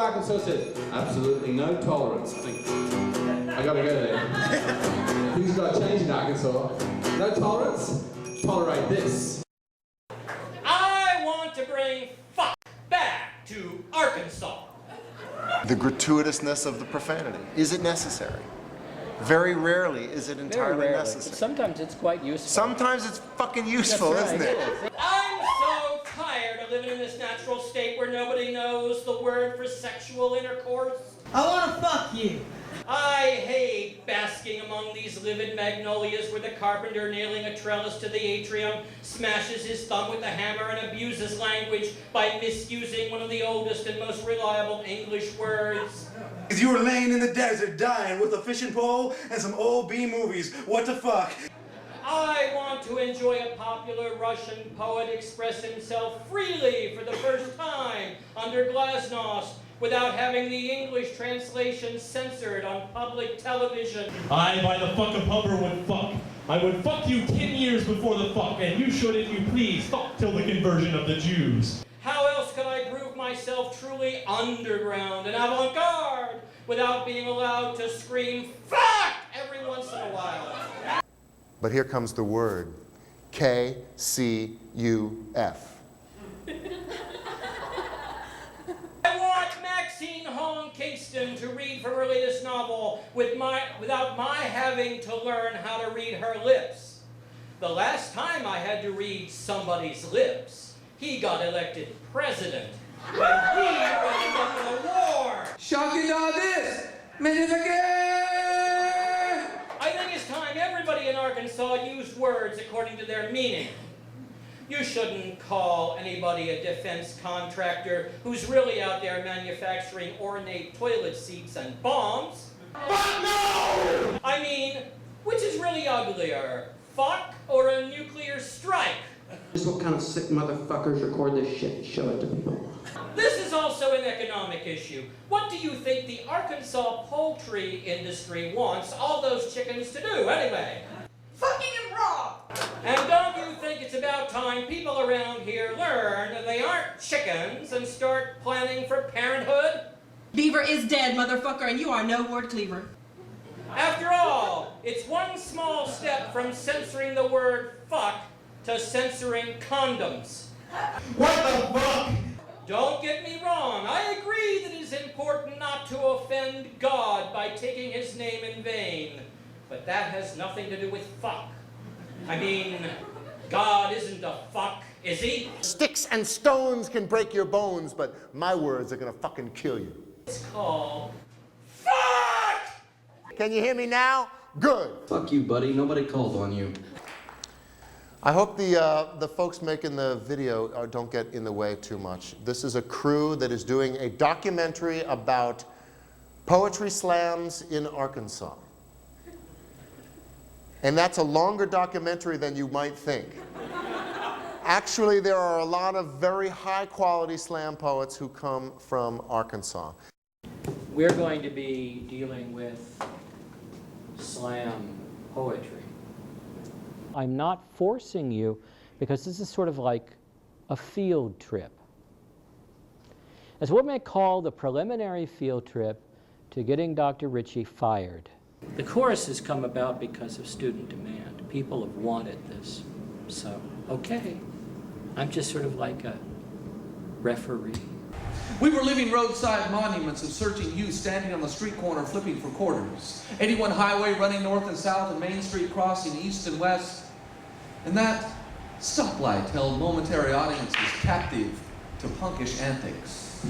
Arkansas says, absolutely no tolerance. I gotta go there. Things got to change in Arkansas. No tolerance, tolerate this. I want to bring fuck back to Arkansas. The gratuitousness of the profanity. Is it necessary? Very rarely is it entirely necessary. Sometimes it's quite useful. Sometimes it's fucking useful, That's right. isn't it? I'm so tired of living in this natural state where nobody knows the word for sexual intercourse. I want to fuck you. I hate basking among these livid magnolias where the carpenter nailing a trellis to the atrium smashes his thumb with a hammer and abuses language by misusing one of the oldest and most reliable English words. You were laying in the desert dying with a fishing pole and some old B movies. What the fuck? I want to enjoy a popular Russian poet express himself freely for the first time under glasnost without having the English translation censored on public television. I, by the fuck of Humber, would fuck. I would fuck you 10 years before the fuck, and you should, if you please, fuck till the conversion of the Jews. How else could I prove myself truly underground and avant-garde without being allowed to scream fuck every once in a while? But here comes the word. K-C-U-F. I want Maxine Hong Kingston to read from her latest novel without my having to learn how to read her lips. The last time I had to read somebody's lips, he got elected president when we were in the war. Shocking all this! Minute again! I think it's time everybody in Arkansas used words according to their meaning. You shouldn't call anybody a defense contractor who's really out there manufacturing ornate toilet seats and bombs. Fuck no! I mean, which is really uglier, fuck or a nuclear strike? This is what kind of sick motherfuckers record this shit and show it to people. This is also an economic issue. What do you think the Arkansas poultry industry wants all those chickens to do anyway? Fucking him raw. And don't you think it's about time people around here learn that they aren't chickens and start planning for parenthood? Beaver is dead, motherfucker, and you are no word cleaver. After all, it's one small step from censoring the word fuck to censoring condoms. What the fuck? Don't get me wrong, I agree that it is important not to offend God by taking his name in vain. But that has nothing to do with fuck. I mean, God isn't a fuck, is he? Sticks and stones can break your bones, but my words are gonna fucking kill you. It's called fuck! Can you hear me now? Good. Fuck you, buddy. Nobody called on you. I hope the folks making the video don't get in the way too much. This is a crew that is doing a documentary about poetry slams in Arkansas. And that's a longer documentary than you might think. Actually, there are a lot of very high-quality slam poets who come from Arkansas. We're going to be dealing with slam poetry. I'm not forcing you because this is sort of like a field trip. It's what we call the preliminary field trip to getting Dr. Ritchie fired. The chorus has come about because of student demand. People have wanted this. So, okay, I'm just sort of like a referee. We were leaving roadside monuments of searching youth standing on the street corner flipping for quarters. 81 Highway running north and south and Main Street crossing east and west. And that stoplight held momentary audiences captive to punkish antics.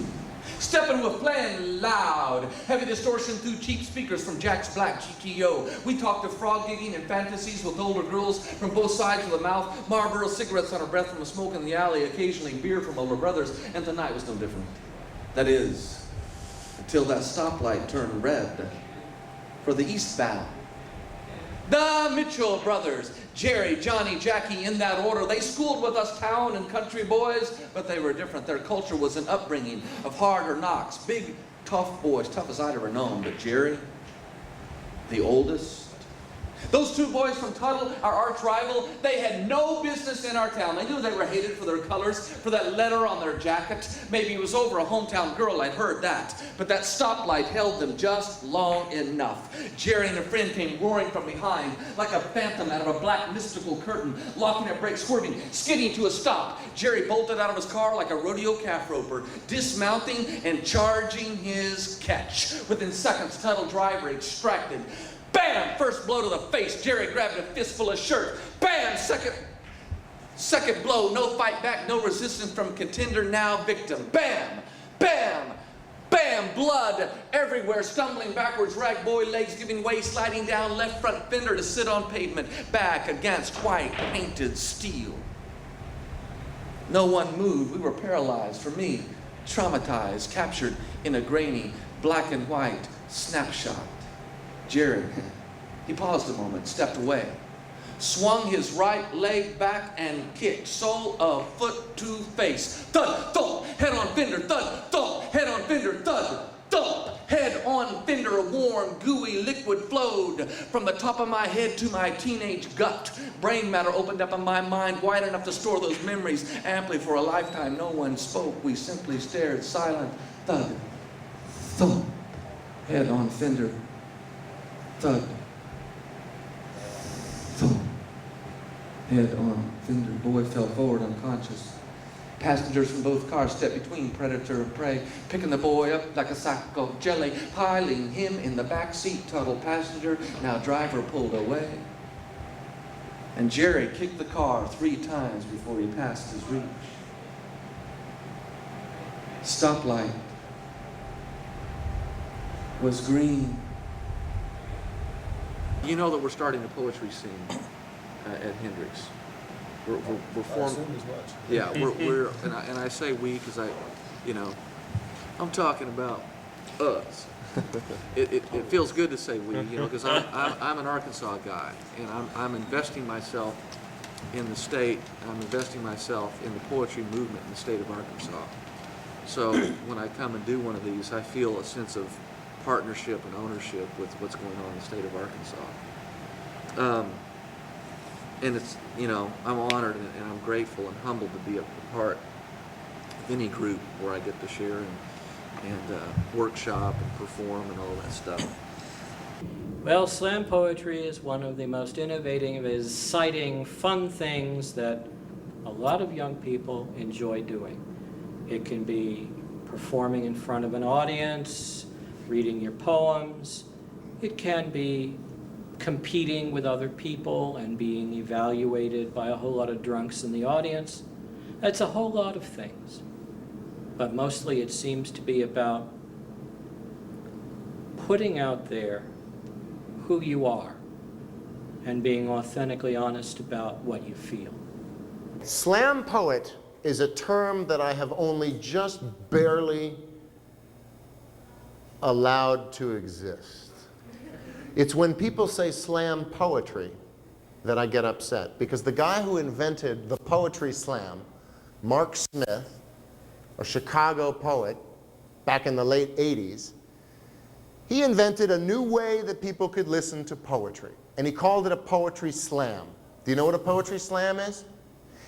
Steppin' with playing loud, heavy distortion through cheap speakers from Jack's Black GTO. We talked of frog gigging and fantasies with older girls from both sides of the mouth, Marlboro cigarettes on our breath from a smoke in the alley, occasionally beer from older brothers, and tonight was no different. That is, until that stoplight turned red for the eastbound. The Mitchell brothers, Jerry, Johnny, Jackie, in that order. They schooled with us town and country boys, but they were different. Their culture was an upbringing of harder knocks. Big, tough boys, tough as I'd ever known. But Jerry, the oldest, Those two boys from Tuttle, our arch rival, they had no business in our town. They knew they were hated for their colors, for that letter on their jacket. Maybe it was over a hometown girl, I'd heard that. But that stoplight held them just long enough. Jerry and a friend came roaring from behind like a phantom out of a black mystical curtain, locking up brakes, swerving, skidding to a stop. Jerry bolted out of his car like a rodeo calf roper, dismounting and charging his catch. Within seconds, Tuttle driver extracted. Bam! First blow to the face. Jerry grabbed a fistful of shirt. Bam! Second blow. No fight back. No resistance from contender, now victim. Bam! Bam! Bam! Blood everywhere. Stumbling backwards. Rag boy legs giving way. Sliding down left front fender to sit on pavement. Back against white painted steel. No one moved. We were paralyzed. For me, traumatized. Captured in a grainy black and white snapshot. Jerry, he paused a moment, stepped away, swung his right leg back and kicked, sole of foot to face. Thud, thump, head on fender, thud, thump, head on fender, thud, thump, head on fender. A warm, gooey liquid flowed from the top of my head to my teenage gut. Brain matter opened up in my mind, wide enough to store those memories amply for a lifetime. No one spoke. We simply stared, silent. Thud, thump, head on fender. Thud. Thump. Head on fender. Boy fell forward unconscious. Passengers from both cars stepped between predator and prey, picking the boy up like a sack of jelly, piling him in the back seat. Tuttle passenger, now driver, pulled away. And Jerry kicked the car 3 times before he passed his reach. Stoplight was green. You know that we're starting a poetry scene at Hendrix. We're forming. Yeah, we're and I say we because I'm talking about us. It feels good to say we, because I'm an Arkansas guy, and I'm investing myself in the state. I'm investing myself in the poetry movement in the state of Arkansas. So when I come and do one of these, I feel a sense of partnership and ownership with what's going on in the state of Arkansas. And it's, I'm honored and I'm grateful and humbled to be a part of any group where I get to share and workshop and perform and all that stuff. Well, slam poetry is one of the most innovative, exciting, fun things that a lot of young people enjoy doing. It can be performing in front of an audience, reading your poems. It can be competing with other people and being evaluated by a whole lot of drunks in the audience. It's a whole lot of things. But mostly it seems to be about putting out there who you are and being authentically honest about what you feel. Slam poet is a term that I have only just barely allowed to exist. It's when people say slam poetry that I get upset, because the guy who invented the poetry slam, Mark Smith, a Chicago poet back in the late 80s, he invented a new way that people could listen to poetry, and he called it a poetry slam. Do you know what a poetry slam is?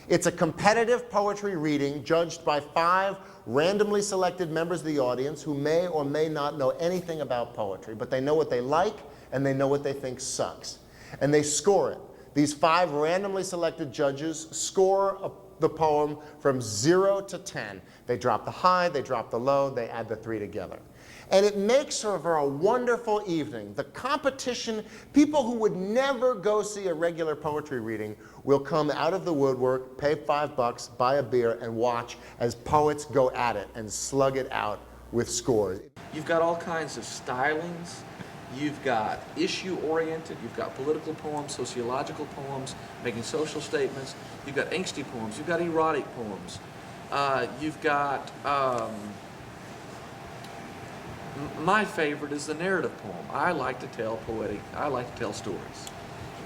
It's a competitive poetry reading judged by 5 randomly selected members of the audience who may or may not know anything about poetry, but they know what they like and they know what they think sucks. And they score it. These 5 randomly selected judges score the poem from 0 to 10. They drop the high, they drop the low, they add the 3 together. And it makes for a wonderful evening. The competition, people who would never go see a regular poetry reading will come out of the woodwork, pay $5, buy a beer, and watch as poets go at it and slug it out with scores. You've got all kinds of stylings. You've got issue-oriented, you've got political poems, sociological poems, making social statements. You've got angsty poems, you've got erotic poems. You've got, my favorite is the narrative poem. I like to tell stories.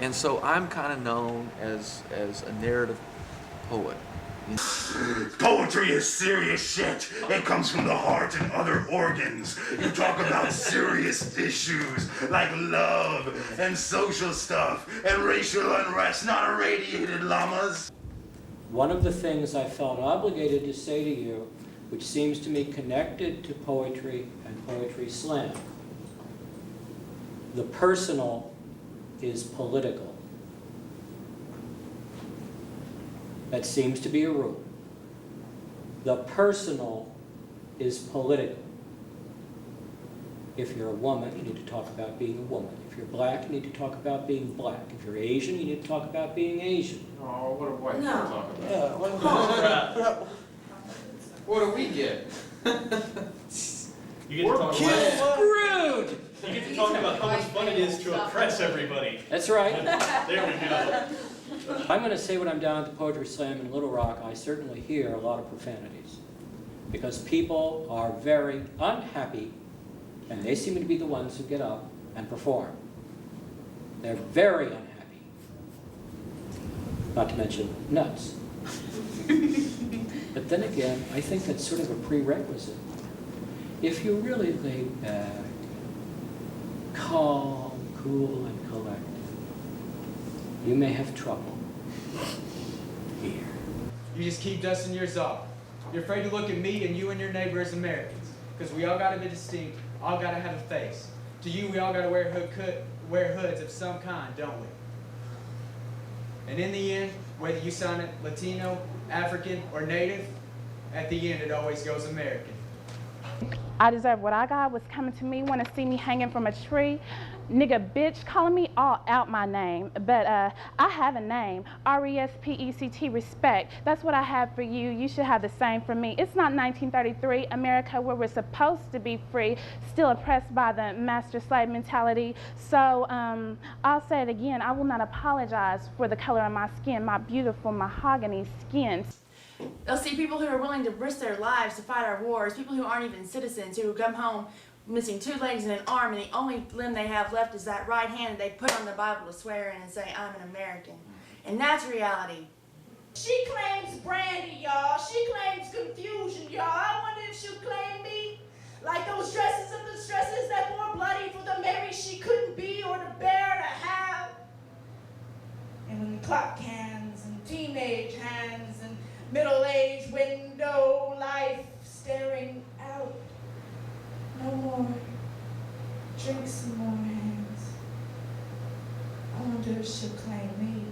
And so I'm kind of known as a narrative poet. Poetry is serious shit. It comes from the heart and other organs. You talk about serious issues like love and social stuff and racial unrest, not irradiated llamas. One of the things I felt obligated to say to you, which seems to me connected to poetry and poetry slam, the personal is political. That seems to be a rule. The personal is political. If you're a woman, you need to talk about being a woman. If you're black, you need to talk about being black. If you're Asian, you need to talk about being Asian. Oh, what a white No. talk about. Yeah, What do we get? You get to talk about Screwed! You get to talk about how much fun it is to oppress everybody. That's right. There we go. I'm going to say when I'm down at the Poetry Slam in Little Rock, I certainly hear a lot of profanities. Because people are very unhappy, and they seem to be the ones who get up and perform. They're very unhappy. Not to mention nuts. But then again, I think that's sort of a prerequisite. If you really lay back, calm, cool, and collected, you may have trouble here. You just keep dusting yours off. You're afraid to look at me and you and your neighbor as Americans. Because we all gotta be distinct, all gotta have a face. To you, we all gotta wear hoods of some kind, don't we? And in the end, whether you sign it Latino, African, or Native, at the end it always goes American. I deserve what I got. Was coming to me, want to see me hanging from a tree. Nigga, bitch, calling me all out my name. But I have a name, R-E-S-P-E-C-T, respect. That's what I have for you. You should have the same for me. It's not 1933 America where we're supposed to be free, still oppressed by the master slave mentality. So I'll say it again, I will not apologize for the color of my skin, my beautiful mahogany skin. They'll see people who are willing to risk their lives to fight our wars, people who aren't even citizens, who come home missing 2 legs and an arm, and the only limb they have left is that right hand they put on the Bible to swear in and say, I'm an American. And that's reality. She claims brandy, y'all. She claims confusion, y'all. I wonder if she'll claim me. Like those dresses of the stresses that wore bloody for the Mary she couldn't be or to bear to have. And when clock hands and teenage hands and middle-aged window life staring out. No more. Drink some more hands. I wonder if she'll claim me.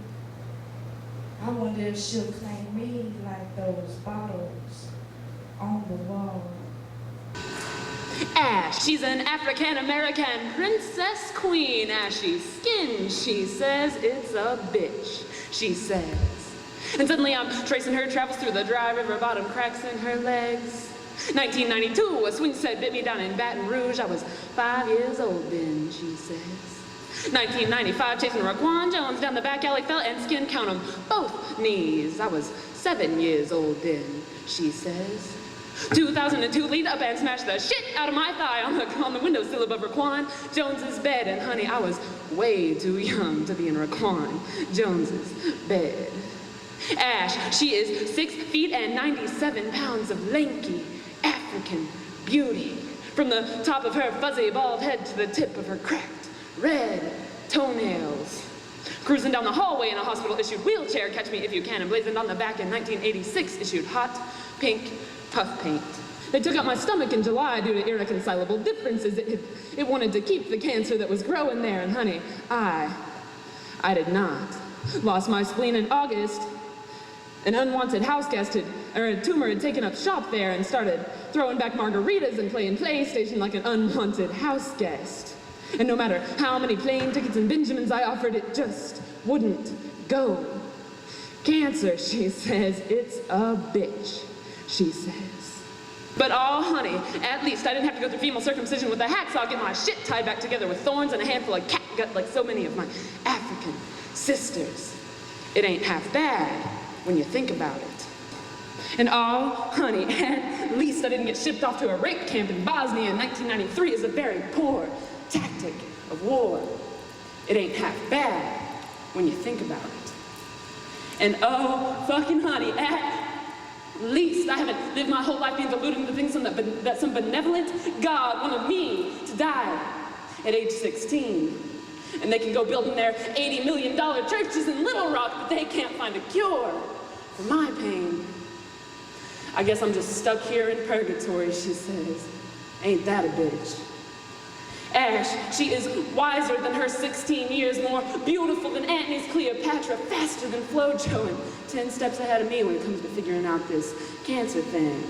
I wonder if she'll claim me like those bottles on the wall. Ash, she's an African-American princess queen. Ashy skin, she says, it's a bitch, she says. And suddenly I'm tracing her travels through the dry river bottom cracks in her legs. 1992, a swing set bit me down in Baton Rouge. I was 5 years old then, she says. 1995, chasing Raquan Jones down the back alley, fell and skin count 'em both knees. I was 7 years old then, she says. 2002, leaned up and smashed the shit out of my thigh on the windowsill above Raquan Jones's bed. And honey, I was way too young to be in Raquan Jones's bed. Ash, she is 6 feet and 97 pounds of lanky African beauty. From the top of her fuzzy bald head to the tip of her cracked red toenails. Cruising down the hallway in a hospital-issued wheelchair, catch me if you can, emblazoned on the back in 1986, issued hot pink puff paint. They took out my stomach in July due to irreconcilable differences. It wanted to keep the cancer that was growing there, and honey, I did not. Lost my spleen in August. An unwanted house guest a tumor had taken up shop there and started throwing back margaritas and playing PlayStation like an unwanted house guest. And no matter how many plane tickets and Benjamins I offered, it just wouldn't go. Cancer, she says, it's a bitch, she says. But oh, honey, at least I didn't have to go through female circumcision with a hacksaw, get my shit tied back together with thorns and a handful of catgut like so many of my African sisters. It ain't half bad when you think about it. And oh, honey, at least I didn't get shipped off to a rape camp in Bosnia in 1993 as a very poor tactic of war. It ain't half bad when you think about it. And oh, fucking honey, At least I haven't lived my whole life being deluded into thinking that some benevolent God wanted me to die at age 16. And they can go building their $80 million churches in Little Rock, but they can't find a cure for my pain. I guess I'm just stuck here in purgatory, she says. Ain't that a bitch? Ash, she is wiser than her 16 years, more beautiful than Antony's Cleopatra, faster than Flojo, and 10 steps ahead of me when it comes to figuring out this cancer thing.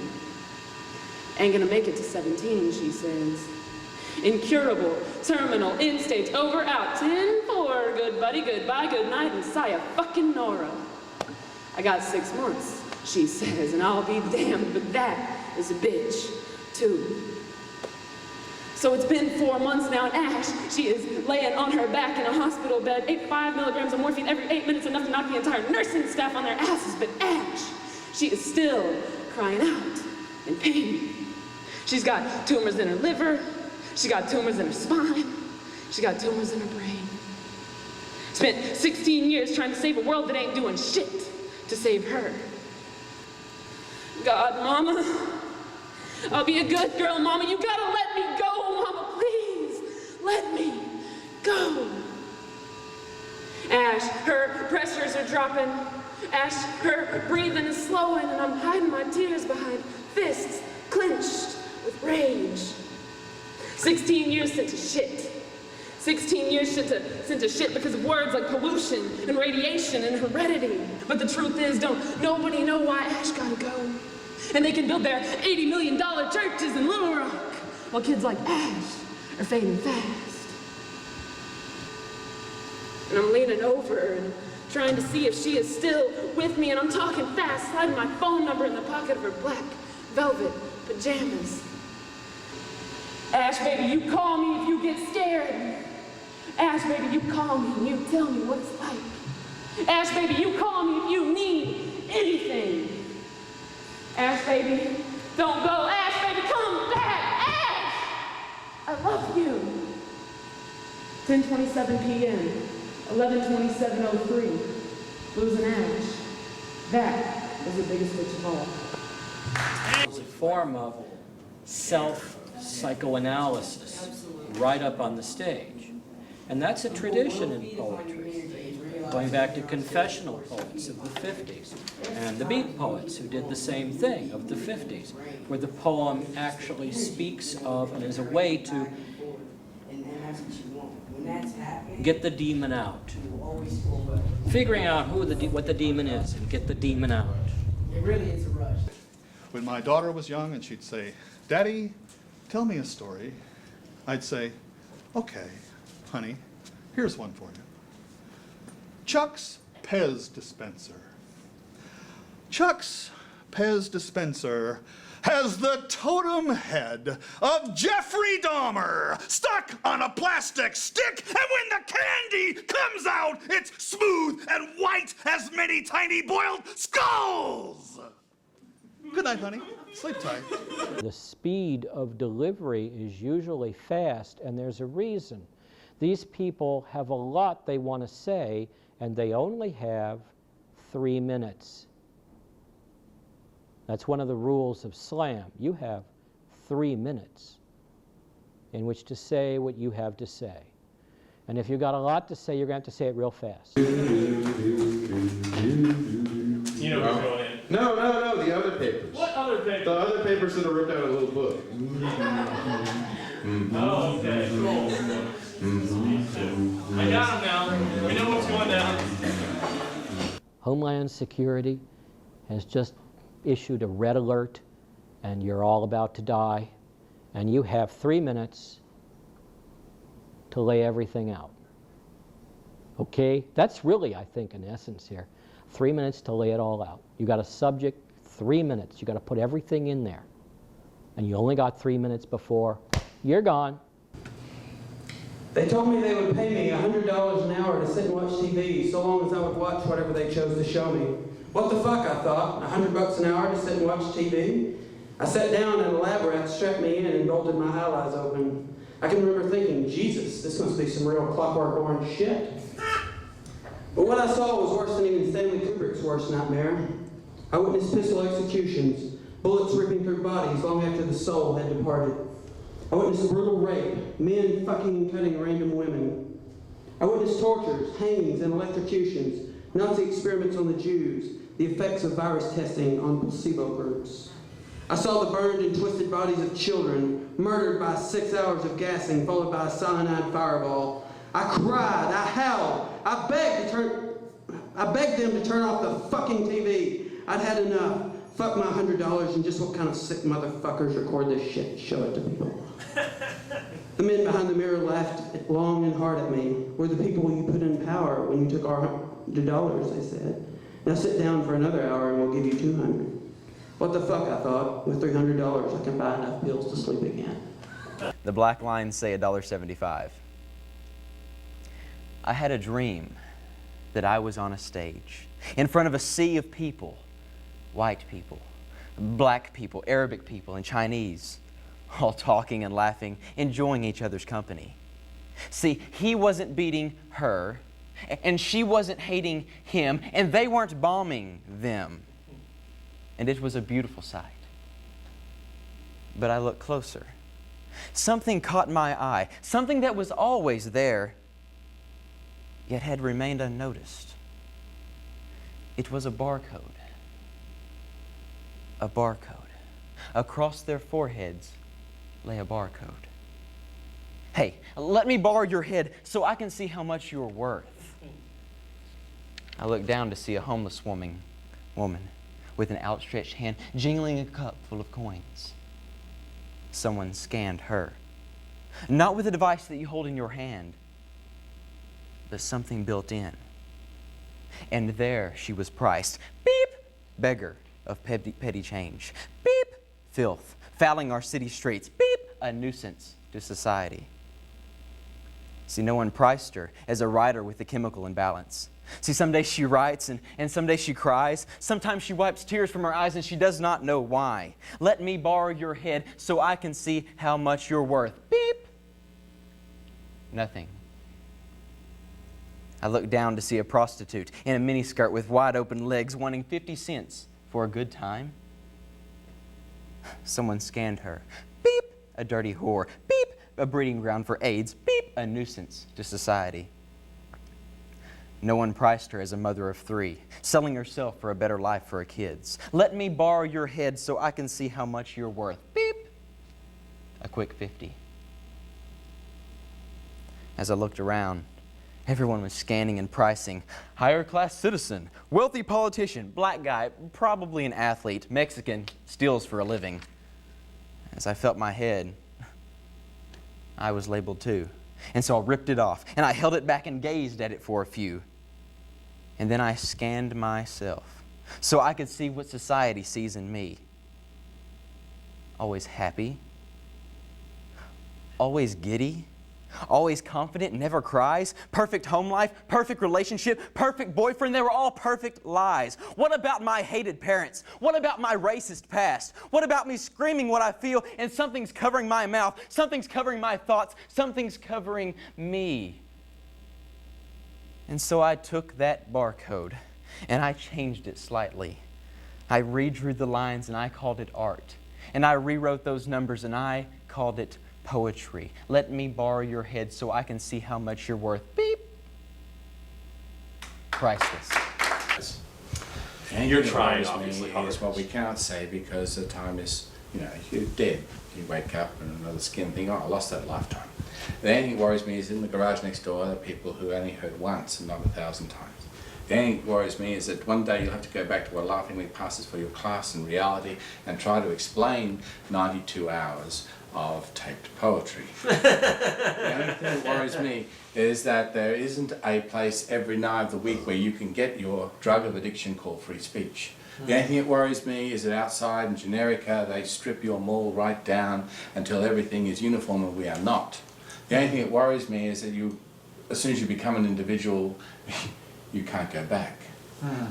Ain't gonna make it to 17, she says. Incurable, terminal, end stage, over, out, 10-4, good buddy, goodbye, good night, and sayonara. I got 6 months, she says, and I'll be damned, but that is a bitch, too. So it's been 4 months now, and Ash, she is laying on her back in a hospital bed, ate 5 milligrams of morphine every 8 minutes, enough to knock the entire nursing staff on their asses, but Ash, she is still crying out in pain. She's got tumors in her liver, she got tumors in her spine, she got tumors in her brain. Spent 16 years trying to save a world that ain't doing shit to save her. God, Mama, I'll be a good girl, Mama. You gotta let me go, Mama, please. Let me go. Ash, her pressures are dropping. Ash, her breathing is slowing, and I'm hiding my tears behind fists clenched with rage. 16 years sent to shit. 16 years sent to shit because of words like pollution and radiation and heredity. But the truth is, don't nobody know why Ash gotta go. And they can build their $80 million churches in Little Rock, while kids like Ash are fading fast. And I'm leaning over and trying to see if she is still with me, and I'm talking fast, sliding my phone number in the pocket of her black velvet pajamas. Ash, baby, you call me if you get scared. Ash, baby, you call me and you tell me what it's like. Ash, baby, you call me if you need anything. Ash, baby, don't go. Ash, baby, come back. Ash! I love you. 10:27 p.m., 11:27:03. Losing Ash. That was the biggest bitch of all. It's a form of self-psychoanalysis right up on the stage. And that's a tradition in poetry, going back to confessional poets of the 50s and the beat poets who did the same thing of the 50s, where the poem actually speaks of and is a way to get the demon out. Figuring out what the demon is and get the demon out. It really is a rush. When my daughter was young and she'd say, "Daddy, tell me a story," I'd say, "Okay, honey, here's one for you. Chuck's Pez dispenser. Chuck's Pez dispenser has the totem head of Jeffrey Dahmer stuck on a plastic stick, and when the candy comes out, it's smooth and white as many tiny boiled skulls." Good night, honey. Sleep tight. The speed of delivery is usually fast, and there's a reason. These people have a lot they want to say, and they only have 3 minutes. That's one of the rules of slam. You have 3 minutes in which to say what you have to say. And if you've got a lot to say, you're going to have to say it real fast. You know what's going in. No, the other papers. What other papers? The other papers that are ripped out of a little book. Oh, okay, cool. I got them now. We know what's going down. Homeland Security has just issued a red alert, and you're all about to die, and you have 3 minutes to lay everything out. Okay? That's really, I think, in essence here. 3 minutes to lay it all out. You got a subject, 3 minutes. You got to put everything in there. And you only got 3 minutes before you're gone. They told me they would pay me $100 an hour to sit and watch TV, so long as I would watch whatever they chose to show me. What the fuck, I thought. $100 an hour to sit and watch TV? I sat down and a lab rat strapped me in and bolted my eyelids open. I can remember thinking, Jesus, this must be some real Clockwork Orange shit. But what I saw was worse than even Stanley Kubrick's worst nightmare. I witnessed pistol executions, bullets ripping through bodies long after the soul had departed. I witnessed brutal rape, men fucking and cutting random women. I witnessed tortures, hangings, and electrocutions, Nazi experiments on the Jews, the effects of virus testing on placebo groups. I saw the burned and twisted bodies of children, murdered by 6 hours of gassing, followed by a cyanide fireball. I cried, I howled, I begged them to turn off the fucking TV. I'd had enough. Fuck my $100 and just what kind of sick motherfuckers record this shit and show it to people. The men behind the mirror laughed long and hard at me. We're the people you put in power when you took our $100, they said. Now sit down for another hour and we'll give you $200. What the fuck, I thought. With $300, I can buy enough pills to sleep again. The black lines say $1.75. I had a dream that I was on a stage in front of a sea of people, white people, black people, Arabic people, and Chinese, all talking and laughing, enjoying each other's company. See, he wasn't beating her, and she wasn't hating him, and they weren't bombing them. And it was a beautiful sight. But I looked closer. Something caught my eye, something that was always there, yet had remained unnoticed. It was a barcode. A barcode. Across their foreheads lay a barcode. Hey, let me borrow your head so I can see how much you're worth. I looked down to see a homeless woman with an outstretched hand jingling a cup full of coins. Someone scanned her. Not with a device that you hold in your hand, but something built in. And there she was priced. Beep! Beggar of petty change. Beep! Filth, fouling our city streets. Beep! A nuisance to society. See, no one priced her as a writer with a chemical imbalance. See, some days she writes and some days she cries. Sometimes she wipes tears from her eyes and she does not know why. Let me borrow your head so I can see how much you're worth. Beep! Nothing. I looked down to see a prostitute in a miniskirt with wide open legs wanting 50 cents for a good time. Someone scanned her. Beep! A dirty whore. Beep! A breeding ground for AIDS. Beep! A nuisance to society. No one priced her as a mother of 3, selling herself for a better life for her kids. Let me borrow your head so I can see how much you're worth. Beep! A quick 50. As I looked around, everyone was scanning and pricing. Higher class citizen, wealthy politician, black guy, probably an athlete, Mexican, steals for a living. As I felt my head, I was labeled too. And so I ripped it off, and I held it back and gazed at it for a few. And then I scanned myself so I could see what society sees in me. Always happy, always giddy, always confident, never cries, perfect home life, perfect relationship, perfect boyfriend. They were all perfect lies. What about my hated parents? What about my racist past? What about me screaming what I feel and something's covering my mouth, something's covering my thoughts, something's covering me? And so I took that barcode and I changed it slightly. I redrew the lines and I called it art. And I rewrote those numbers and I called it poetry. Let me borrow your head so I can see how much you're worth. Beep. Priceless. And you're trying, obviously. Is what we can't say because the time is, you're dead. You wake up and another skin thing, I lost that lifetime. The only thing that worries me is in the garage next door, there are people who only heard once and not 1,000 times. The only thing that worries me is that one day you'll have to go back to what laughingly passes for your class in reality and try to explain 92 hours of taped poetry. The only thing that worries me is that there isn't a place every night of the week where you can get your drug of addiction called free speech. The only thing that worries me is that outside in Generica they strip your mall right down until everything is uniform and we are not. The only thing that worries me is that as soon as you become an individual, you can't go back.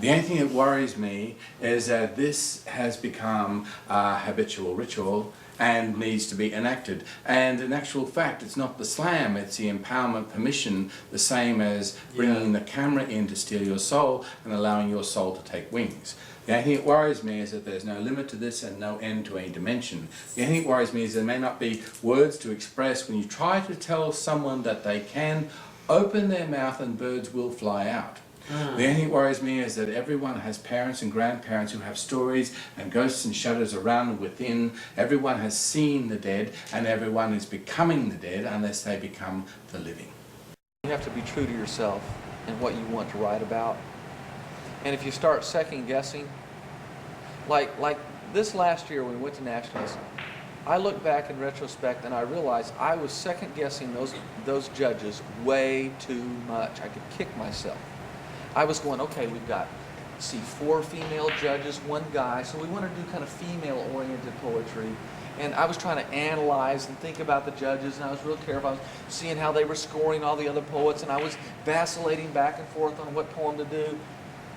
The only thing that worries me is that this has become a habitual ritual and needs to be enacted. And in actual fact, it's not the slam, it's the empowerment permission, the same as bringing the camera in to steal your soul and allowing your soul to take wings. The only thing that worries me is that there's no limit to this and no end to any dimension. The only thing that worries me is there may not be words to express when you try to tell someone that they can open their mouth and birds will fly out. The only thing that worries me is that everyone has parents and grandparents who have stories and ghosts and shadows around and within. Everyone has seen the dead, and everyone is becoming the dead unless they become the living. You have to be true to yourself and what you want to write about. And if you start second guessing, like this last year when we went to Nationals, I look back in retrospect and I realized I was second guessing those judges way too much. I could kick myself. I was going, okay, we've got, see, 4 female judges, 1 guy, so we want to do kind of female-oriented poetry. And I was trying to analyze and think about the judges, and I was real careful. I was seeing how they were scoring all the other poets, and I was vacillating back and forth on what poem to do.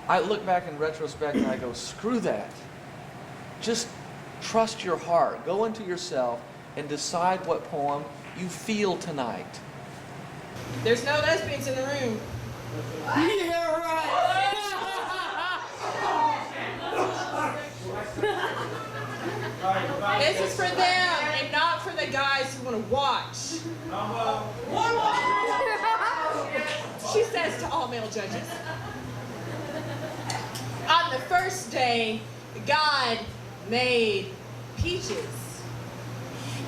I look back in retrospect and I go, screw that. Just trust your heart. Go into yourself and decide what poem you feel tonight. There's no lesbians in the room. Yeah, right. This is for them and not for the guys who want to watch. She says to all male judges. On the first day, God made peaches.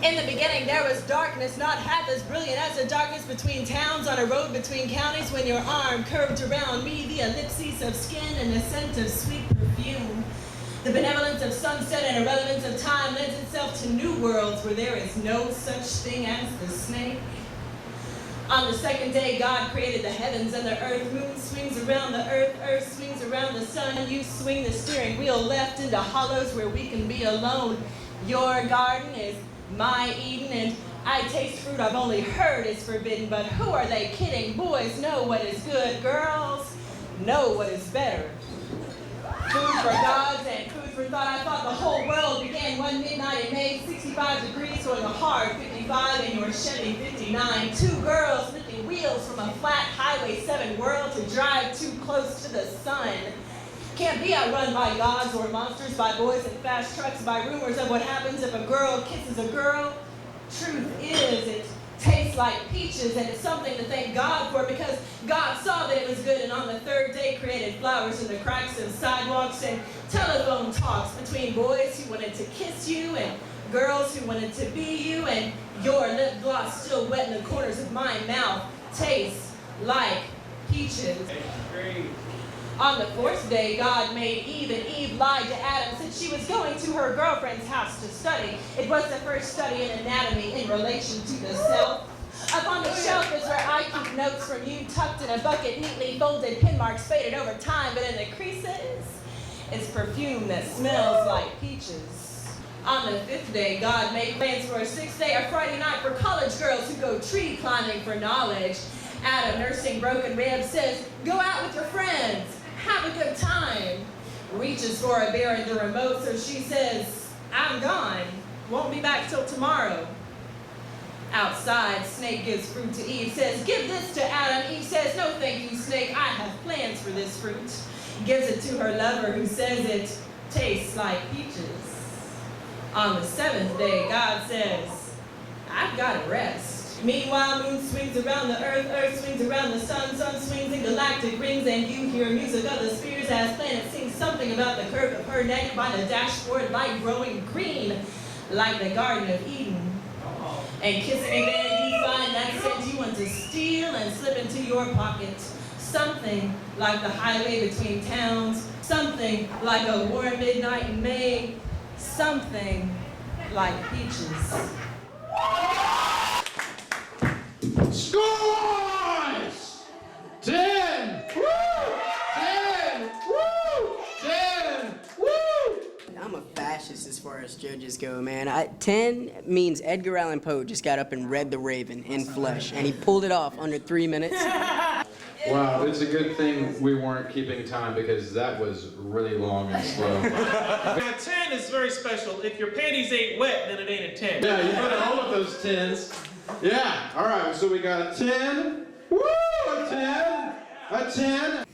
In the beginning, there was darkness, not half as brilliant as the darkness between towns on a road between counties when your arm curved around me, the ellipses of skin and the scent of sweet perfume. The benevolence of sunset and irrelevance of time lends itself to new worlds where there is no such thing as the snake. On the second day, God created the heavens and the earth. Moon swings around the earth, earth swings around the sun. You swing the steering wheel left into hollows where we can be alone. Your garden is my Eden, and I taste fruit I've only heard is forbidden. But who are they kidding? Boys know what is good. Girls know what is better. Food for gods and food for thought. I thought the whole world began one midnight in May, 65 degrees, going a hard 55 in your Chevy 59. 2 girls lifting wheels from a flat Highway 7 world to drive too close to the sun. Can't be outrun by gods or monsters, by boys in fast trucks, by rumors of what happens if a girl kisses a girl. Truth is, it tastes like peaches, and it's something to thank God for, because God saw that it was good, and on the third day created flowers in the cracks of sidewalks and telephone talks between boys who wanted to kiss you and girls who wanted to be you, and your lip gloss still wet in the corners of my mouth tastes like peaches. On the 4th day, God made Eve, and Eve lied to Adam since she was going to her girlfriend's house to study. It was the first study in anatomy in relation to the self. Up on the shelf is where I keep notes from you, tucked in a bucket, neatly folded, pin marks faded over time, but in the creases, it's perfume that smells like peaches. On the 5th day, God made plans for a 6th day, a Friday night for college girls who go tree climbing for knowledge. Adam, nursing broken ribs, says, go out with your friends. Have a good time. Reaches for a beer in the remote, so she says, I'm gone. Won't be back till tomorrow. Outside, Snake gives fruit to Eve, says, give this to Adam. Eve says, no thank you, Snake. I have plans for this fruit. Gives it to her lover, who says it tastes like peaches. On the 7th day, God says, I've got to rest. Meanwhile, moon swings around the earth, earth swings around the sun, sun swings in galactic rings, and you hear music of the spheres as planets sing something about the curve of her neck by the dashboard light growing green like the Garden of Eden. And kissing me there, you find that scent you want to steal and slip into your pocket. Something like the highway between towns, something like a warm midnight in May, something like peaches. Scores! 10! Woo! 10! Woo! 10! Woo! I'm a fascist as far as judges go, man. 10 means Edgar Allan Poe just got up and read The Raven in flesh, and he pulled it off under 3 minutes. Yeah, Wow, it's a good thing we weren't keeping time because that was really long and slow. A 10 is very special. If your panties ain't wet, then it ain't a 10. Yeah, you better hold up those 10s. Yeah, all right, so we got a 10. Woo, a 10. A 10.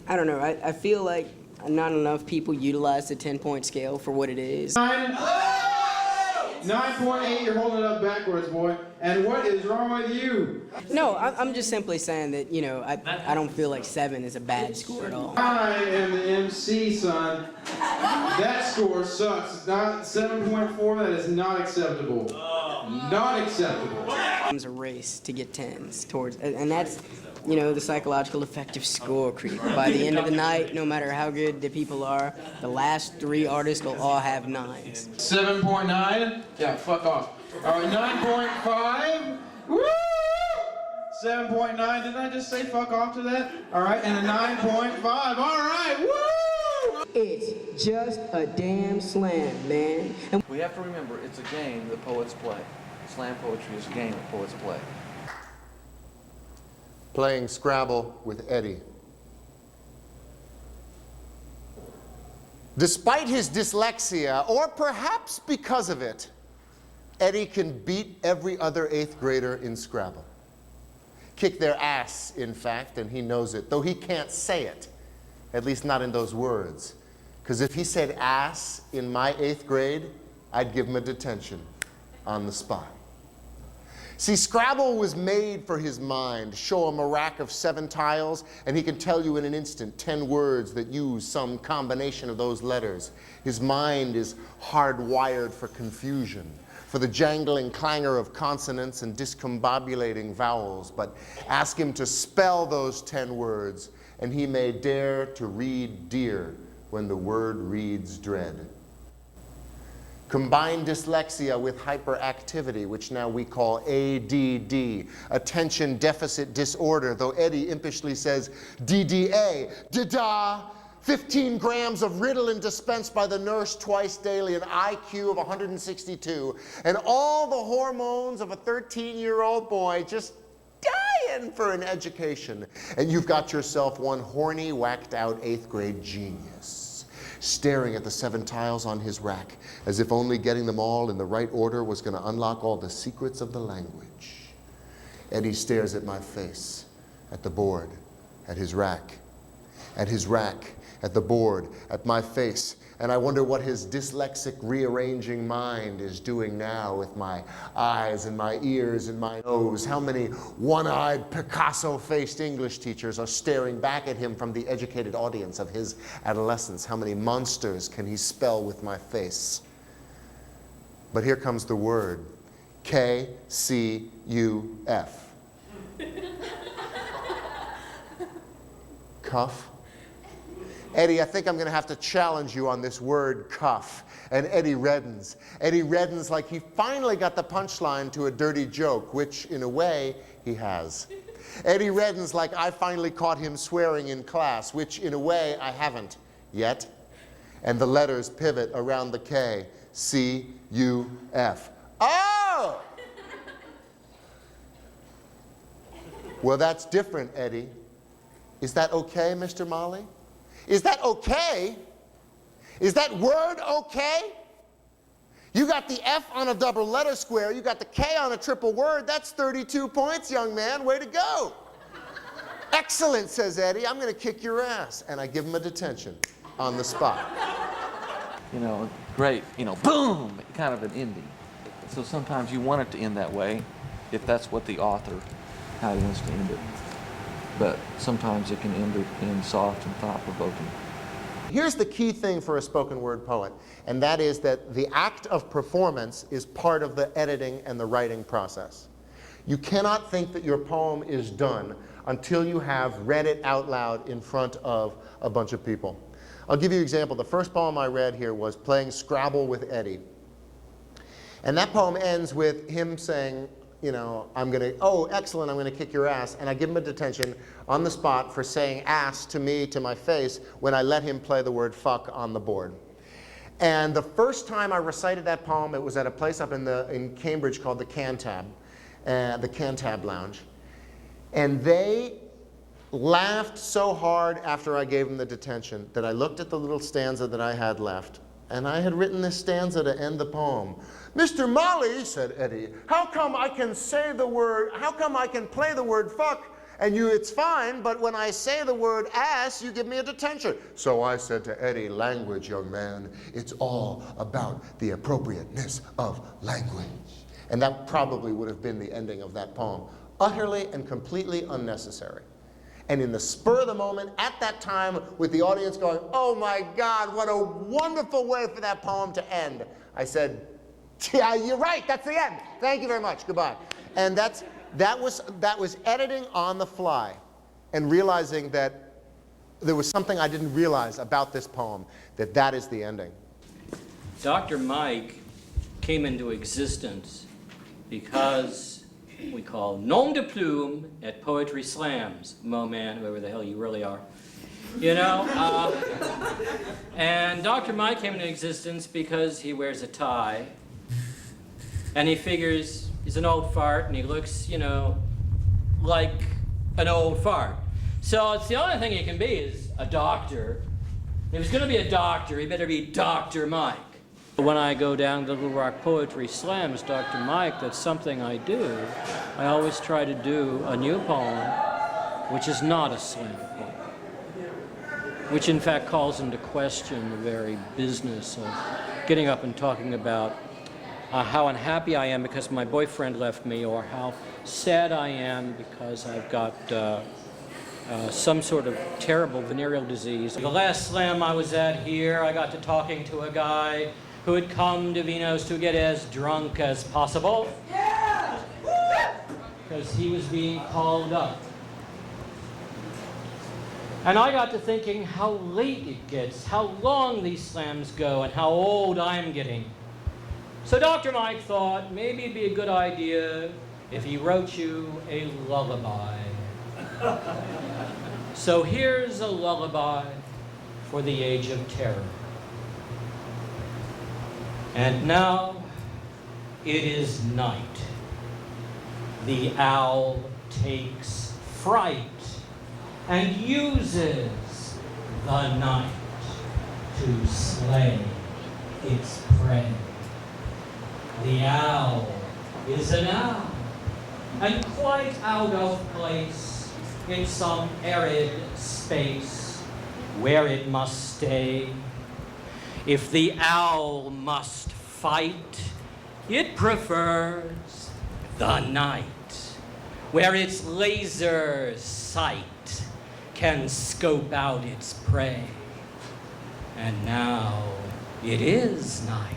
I don't know. I feel like not enough people utilize the 10-point scale for what it is. 9.8, you're holding it up backwards, boy. And what is wrong with you? No, I'm just simply saying that, you know, I don't feel like 7 is a bad score at all. I am the MC, son. That score sucks. It's not 7.4. That is not acceptable. Not acceptable. It's a race to get 10s towards, and that's, you know, the psychological effect of score creep. By the end of the night, no matter how good the people are, the last 3 artists will all have 9s. 7.9? Yeah, fuck off. All right, 9.5? Woo! 7.9, didn't I just say fuck off to that? All right, and a 9.5, all right, woo! It's just a damn slam, man. And We have to remember, it's a game that poets play. Slam poetry is a game that poets play. Playing Scrabble with Eddie. Despite his dyslexia, or perhaps because of it, Eddie can beat every other 8th grader in Scrabble. Kick their ass, in fact, and he knows it, though he can't say it, at least not in those words. Because if he said ass in my 8th grade, I'd give him a detention on the spot. See, Scrabble was made for his mind. Show him a rack of 7 tiles, and he can tell you in an instant 10 words that use some combination of those letters. His mind is hardwired for confusion, for the jangling clangor of consonants and discombobulating vowels. But ask him to spell those 10 words, and he may dare to read dear when the word reads dread. Combine dyslexia with hyperactivity, which now we call ADD, attention deficit disorder, though Eddie impishly says DDA, da-da, 15 grams of Ritalin dispensed by the nurse twice daily, an IQ of 162, and all the hormones of a 13-year-old boy just dying for an education. And you've got yourself one horny, whacked-out 8th grade genius, staring at the 7 tiles on his rack, as if only getting them all in the right order was going to unlock all the secrets of the language. Eddie stares at my face, at the board, at his rack, at the board, at my face, and I wonder what his dyslexic rearranging mind is doing now with my eyes and my ears and my nose. How many one-eyed Picasso-faced English teachers are staring back at him from the educated audience of his adolescence? How many monsters can he spell with my face? But here comes the word, K-C-U-F. Cuff? Eddie, I think I'm going to have to challenge you on this word, cuff. And Eddie reddens. Eddie reddens like he finally got the punchline to a dirty joke, which, in a way, he has. Eddie reddens like I finally caught him swearing in class, which, in a way, I haven't yet. And the letters pivot around the K, C-U-F. Oh! Well, that's different, Eddie. Is that okay, Mr. Molly? Is that okay? Is that word okay? You got the F on a double letter square, you got the K on a triple word, that's 32 points, young man, way to go. Excellent, says Eddie, I'm gonna kick your ass. And I give him a detention on the spot. You know, great, you know, boom, kind of an ending. So sometimes you want it to end that way, if that's what the author, how he wants to end it. But sometimes it can end soft and thought-provoking. Here's the key thing for a spoken word poet, and that is that the act of performance is part of the editing and the writing process. You cannot think that your poem is done until you have read it out loud in front of a bunch of people. I'll give you an example. The first poem I read here was Playing Scrabble with Eddie. And that poem ends with him saying, you know, oh, excellent, I'm gonna kick your ass. And I give him a detention on the spot for saying ass to me, to my face, when I let him play the word fuck on the board. And the first time I recited that poem, it was at a place up in Cambridge called the Cantab Lounge. And they laughed so hard after I gave him the detention that I looked at the little stanza that I had left, and I had written this stanza to end the poem. "Mr. Molly," said Eddie, "how come I can play the word fuck, and it's fine, but when I say the word ass, you give me a detention?" So I said to Eddie, "Language, young man, it's all about the appropriateness of language." And that probably would have been the ending of that poem. Utterly and completely unnecessary. And in the spur of the moment, at that time, with the audience going, "Oh my God, what a wonderful way for that poem to end," I said, "Yeah, you're right, that's the end. Thank you very much, goodbye." And that was editing on the fly and realizing that there was something I didn't realize about this poem, that is the ending. Dr. Mike came into existence because we call nom de plume at poetry slams, Mo Man, whoever the hell you really are. You know, and Dr. Mike came into existence because he wears a tie, and he figures he's an old fart, and he looks, you know, like an old fart. So it's the only thing he can be is a doctor. If he's gonna be a doctor, he better be Dr. Mike. When I go down to Little Rock Poetry Slams, Dr. Mike, that's something I do. I always try to do a new poem, which is not a slam poem, which in fact calls into question the very business of getting up and talking about how unhappy I am because my boyfriend left me, or how sad I am because I've got some sort of terrible venereal disease. The last slam I was at here, I got to talking to a guy who had come to Vino's to get as drunk as possible. Yeah! Because he was being called up. And I got to thinking how late it gets, how long these slams go, and how old I'm getting. So Dr. Mike thought maybe it'd be a good idea if he wrote you a lullaby. So here's a lullaby for the age of terror. And now it is night. The owl takes fright and uses the night to slay its prey. The owl is an owl, and quite out of place in some arid space where it must stay. If the owl must fight, it prefers the night, where its laser sight can scope out its prey. And now it is night.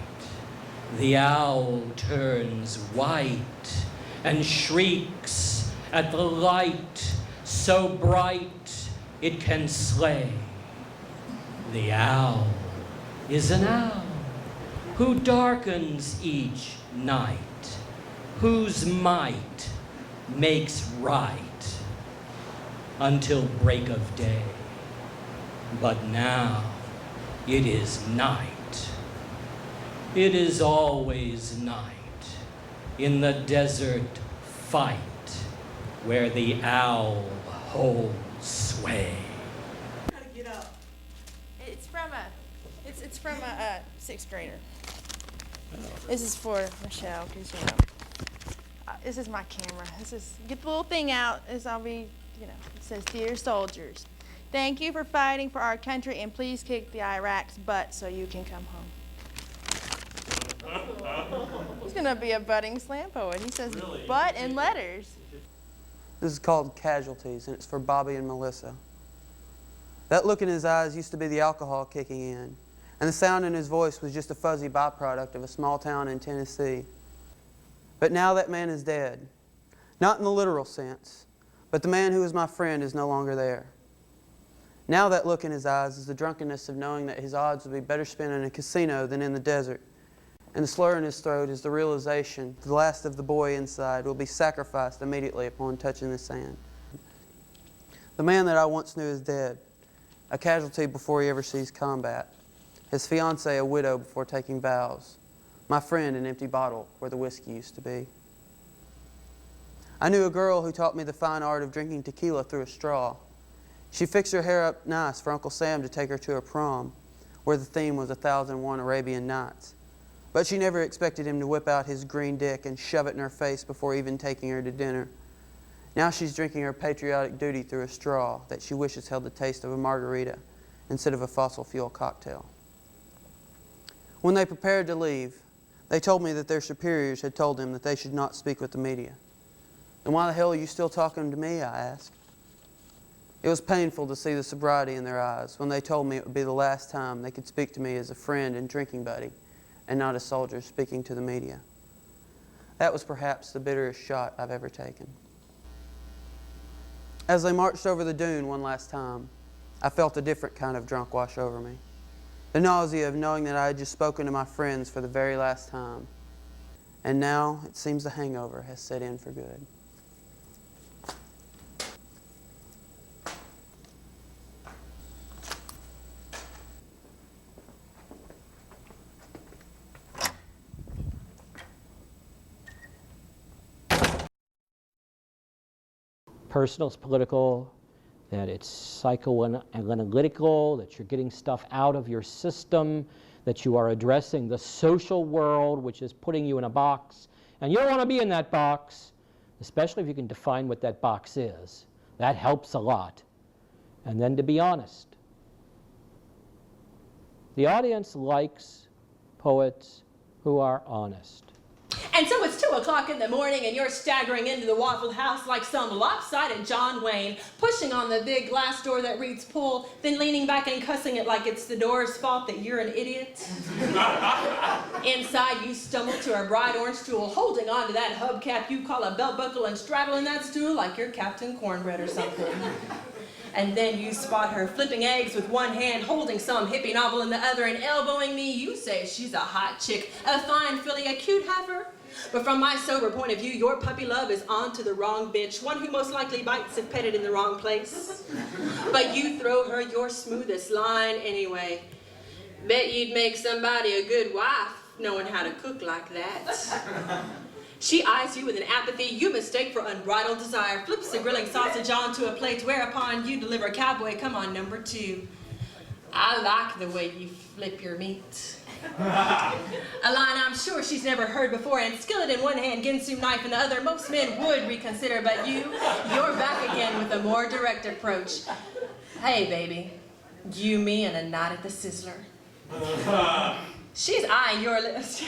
The owl turns white and shrieks at the light so bright it can slay. The owl is an owl who darkens each night, whose might makes right until break of day. But now it is night. It is always night in the desert fight where the owl holds sway. Gotta get up. It's from a sixth grader. This is for Michelle, because this is my camera. Get the little thing out. I'll be, it says, "Dear soldiers, thank you for fighting for our country, and please kick the Iraq's butt so you can come home." He's gonna be a budding slam poet. He says butt in letters. This is called Casualties, and it's for Bobby and Melissa. That look in his eyes used to be the alcohol kicking in, and the sound in his voice was just a fuzzy byproduct of a small town in Tennessee. But now that man is dead. Not in the literal sense, but the man who was my friend is no longer there. Now that look in his eyes is the drunkenness of knowing that his odds would be better spent in a casino than in the desert. And the slur in his throat is the realization the last of the boy inside will be sacrificed immediately upon touching the sand. The man that I once knew is dead, a casualty before he ever sees combat. His fiancée a widow before taking vows. My friend an empty bottle where the whiskey used to be. I knew a girl who taught me the fine art of drinking tequila through a straw. She fixed her hair up nice for Uncle Sam to take her to her prom, where the theme was 1001 Arabian Nights. But she never expected him to whip out his green dick and shove it in her face before even taking her to dinner. Now she's drinking her patriotic duty through a straw that she wishes held the taste of a margarita instead of a fossil fuel cocktail. When they prepared to leave, they told me that their superiors had told them that they should not speak with the media. "Then why the hell are you still talking to me?" I asked. It was painful to see the sobriety in their eyes when they told me it would be the last time they could speak to me as a friend and drinking buddy, and not a soldier speaking to the media. That was perhaps the bitterest shot I've ever taken. As they marched over the dune one last time, I felt a different kind of drunk wash over me. The nausea of knowing that I had just spoken to my friends for the very last time. And now it seems the hangover has set in for good. Personal, it's political, that it's psychoanalytical, that you're getting stuff out of your system, that you are addressing the social world, which is putting you in a box. And you don't want to be in that box, especially if you can define what that box is. That helps a lot. And then to be honest. The audience likes poets who are honest. And so it's 2 o'clock in the morning and you're staggering into the Waffle House like some lopsided John Wayne, pushing on the big glass door that reads pull, then leaning back and cussing it like it's the door's fault that you're an idiot. Inside you stumble to a bright orange stool, holding on to that hubcap you call a belt buckle and straddling that stool like you're Captain Cornbread or something. And then you spot her flipping eggs with one hand, holding some hippie novel in the other, and elbowing me. You say she's a hot chick, a fine filly, a cute heifer. But from my sober point of view, your puppy love is on to the wrong bitch, one who most likely bites if petted in the wrong place. But you throw her your smoothest line anyway. Bet you'd make somebody a good wife, knowing how to cook like that. She eyes you with an apathy you mistake for unbridled desire, flips the grilling sausage onto a plate, whereupon you deliver cowboy come on number 2. I like the way you flip your meat. A line I'm sure she's never heard before, and skillet in one hand, ginsu knife in the other, most men would reconsider, but you're back again with a more direct approach. Hey, baby, you, me, and a night at the Sizzler. She's eyeing your lips.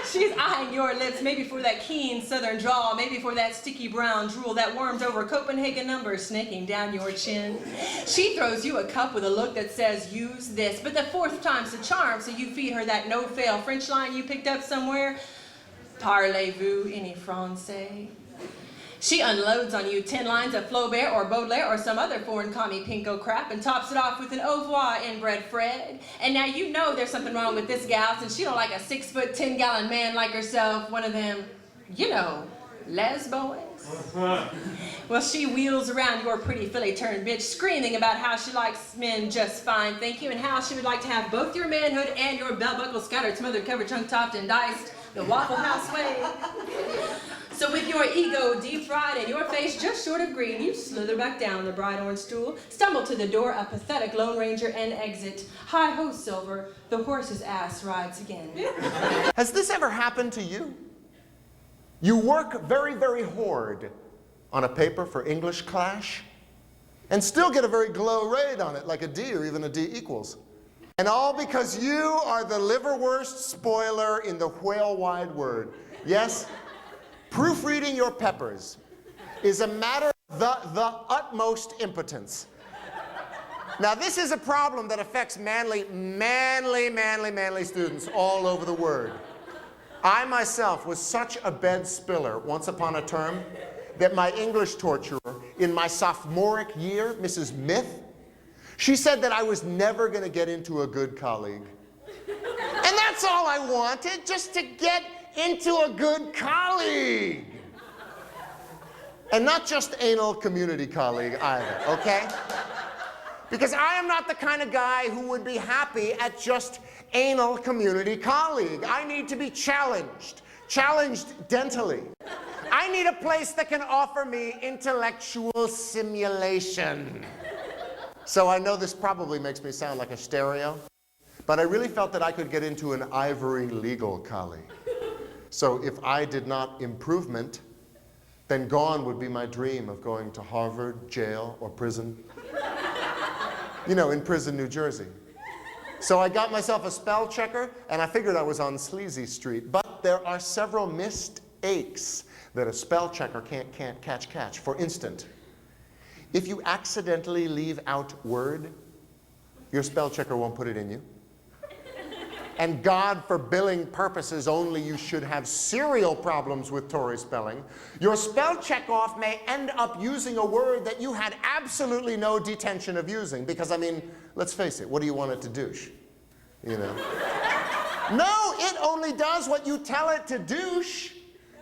She's eyeing your lips, maybe for that keen southern drawl, maybe for that sticky brown drool that worms over Copenhagen numbers snaking down your chin. She throws you a cup with a look that says, use this, but the 4th time's the charm, so you feed her that no-fail French line you picked up somewhere. Parlez-vous any français? She unloads on you 10 lines of Flaubert or Baudelaire or some other foreign commie pinko crap and tops it off with an au revoir, inbred Fred. And now you know there's something wrong with this gal since she don't like a 6-foot, 10-gallon man like herself, one of them, you know, les boys. Well, she wheels around your pretty filly-turned bitch screaming about how she likes men just fine, thank you, and how she would like to have both your manhood and your belt buckle scattered, smothered, covered, chunk-topped, and diced the Waffle House way. So with your ego deep-fried and your face just short of green, you slither back down the bright orange stool, stumble to the door, a pathetic Lone Ranger, and exit. Hi-ho, Silver, the horse's ass rides again. Has this ever happened to you? You work very, very hard on a paper for English clash and still get a very glow grade on it, like a D or even a D equals. And all because you are the liverwurst spoiler in the whale wide word. Yes? Proofreading your peppers is a matter of the utmost impotence. Now, this is a problem that affects manly students all over the word. I myself was such a bed spiller once upon a term that my English torturer in my sophomoric year, Mrs. Myth, she said that I was never going to get into a good colleague. And that's all I wanted, just to get into a good colleague. And not just anal community colleague either, okay? Because I am not the kind of guy who would be happy at just anal community colleague. I need to be challenged dentally. I need a place that can offer me intellectual simulation. So I know this probably makes me sound like a stereo, but I really felt that I could get into an ivory legal collie. So if I did not improvement, then gone would be my dream of going to Harvard, jail, or prison. You know, in prison, New Jersey. So I got myself a spell checker, and I figured I was on Sleazy Street. But there are several mistakes that a spell checker can't catch. For instance, if you accidentally leave out word, your spell checker won't put it in you. And God, for billing purposes only, you should have serial problems with Tory spelling. Your spell check-off may end up using a word that you had absolutely no detention of using. Because, I mean, let's face it, what do you want it to douche? You know? No, it only does what you tell it to douche.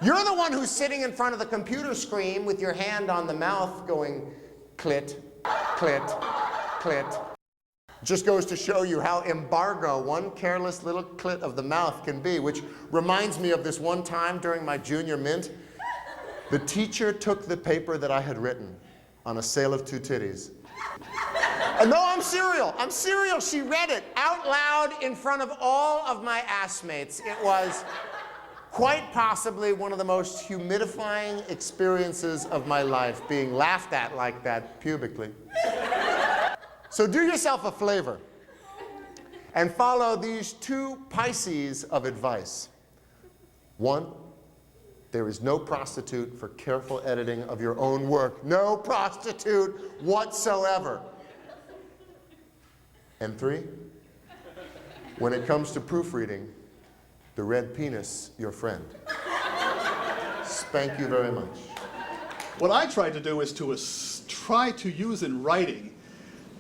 You're the one who's sitting in front of the computer screen with your hand on the mouth going, clit, clit, clit. Just goes to show you how embargo one careless little clit of the mouth can be, which reminds me of this one time during my junior mint. The teacher took the paper that I had written on a sale of 2 titties. No, I'm serial. She read it out loud in front of all of my assmates. It was quite possibly one of the most humidifying experiences of my life, being laughed at like that pubically. So do yourself a flavor and follow these 2 Pisces of advice. 1, there is no prostitute for careful editing of your own work. No prostitute whatsoever. And 3, when it comes to proofreading, the red penis, your friend. Spank you very much. What I tried to do is to try to use in writing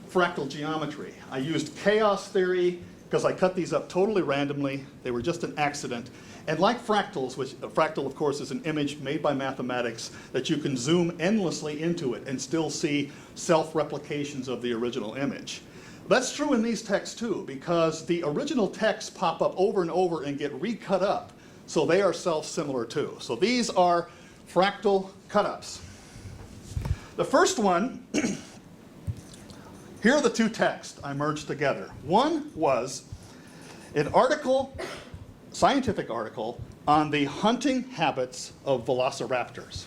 fractal geometry. I used chaos theory because I cut these up totally randomly. They were just an accident. And like fractals, which a fractal, of course, is an image made by mathematics that you can zoom endlessly into it and still see self-replications of the original image. That's true in these texts too, because the original texts pop up over and over and get recut up, so they are self-similar too. So these are fractal cut-ups. The first one, here are the 2 texts I merged together. One was an article, scientific article, on the hunting habits of velociraptors.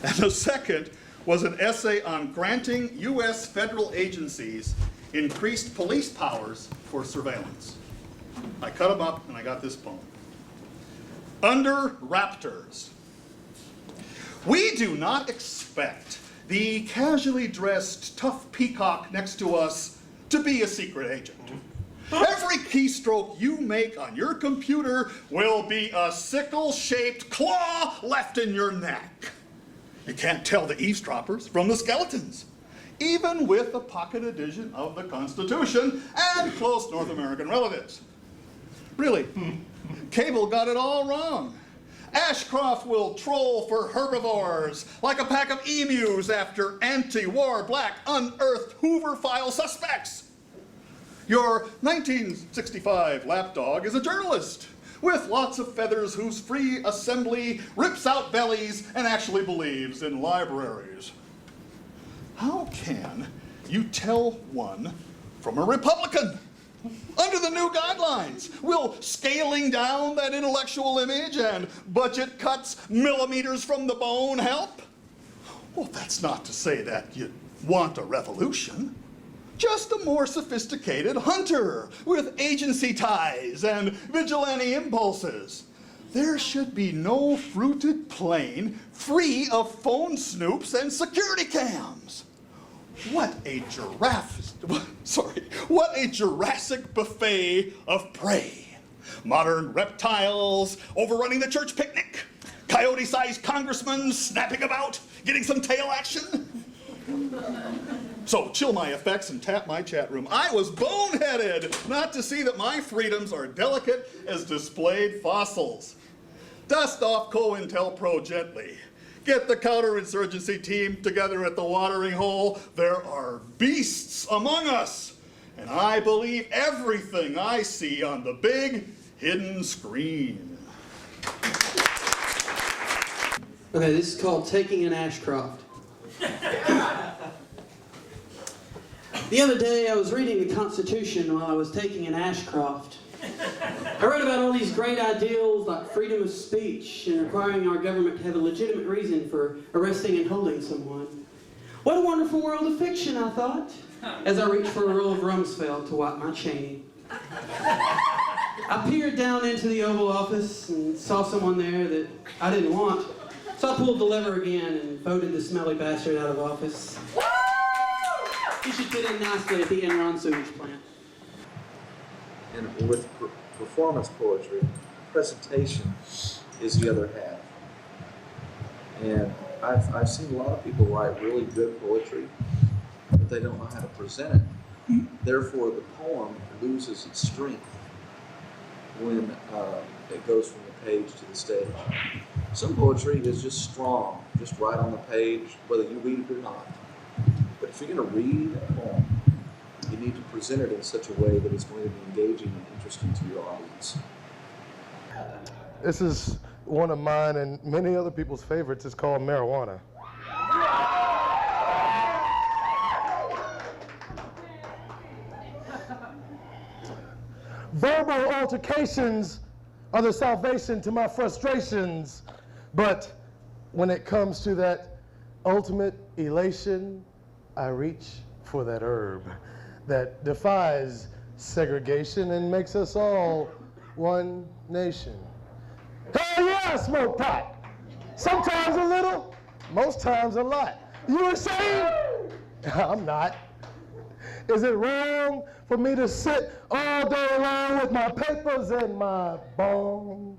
And the second was an essay on granting U.S. federal agencies increased police powers for surveillance. I cut them up and I got this poem. Under Raptors. We do not expect the casually dressed tough peacock next to us to be a secret agent. Every keystroke you make on your computer will be a sickle-shaped claw left in your neck. You can't tell the eavesdroppers from the skeletons, even with a pocket edition of the Constitution and close North American relatives. Really, Cable got it all wrong. Ashcroft will troll for herbivores like a pack of emus after anti-war black unearthed Hoover file suspects. Your 1965 lapdog is a journalist with lots of feathers whose free assembly rips out bellies and actually believes in libraries. How can you tell one from a Republican? Under the new guidelines, will scaling down that intellectual image and budget cuts millimeters from the bone help? Well, that's not to say that you want a revolution. Just a more sophisticated hunter with agency ties and vigilante impulses. There should be no fruited plain free of phone snoops and security cams. What a Jurassic buffet of prey. Modern reptiles overrunning the church picnic. Coyote-sized congressmen snapping about, getting some tail action. So chill my effects and tap my chat room. I was boneheaded not to see that my freedoms are delicate as displayed fossils. Dust off COINTELPRO gently. Get the counterinsurgency team together at the watering hole. There are beasts among us. And I believe everything I see on the big hidden screen. Okay, this is called Taking an Ashcroft. The other day, I was reading the Constitution while I was taking an Ashcroft. I read about all these great ideals like freedom of speech and requiring our government to have a legitimate reason for arresting and holding someone. What a wonderful world of fiction, I thought, as I reached for a roll of Rumsfeld to wipe my Cheney. I peered down into the Oval Office and saw someone there that I didn't want, so I pulled the lever again and voted the smelly bastard out of office. He should fit in nicely at the Enron sewage plant. And with performance poetry, presentation is the other half. And I've seen a lot of people write really good poetry, but they don't know how to present it. Therefore, the poem loses its strength when it goes from the page to the stage. Some poetry is just strong, just right on the page, whether you read it or not. But if you're going to read a poem, you need to present it in such a way that it's going to be engaging and interesting to your audience. This is one of mine and many other people's favorites. It's called Marijuana. Verbal altercations are the salvation to my frustrations, but when it comes to that ultimate elation, I reach for that herb that defies segregation and makes us all one nation. Hell yeah, I smoke pot. Sometimes a little, most times a lot. You were saying? I'm not. Is it wrong for me to sit all day long with my papers and my bong,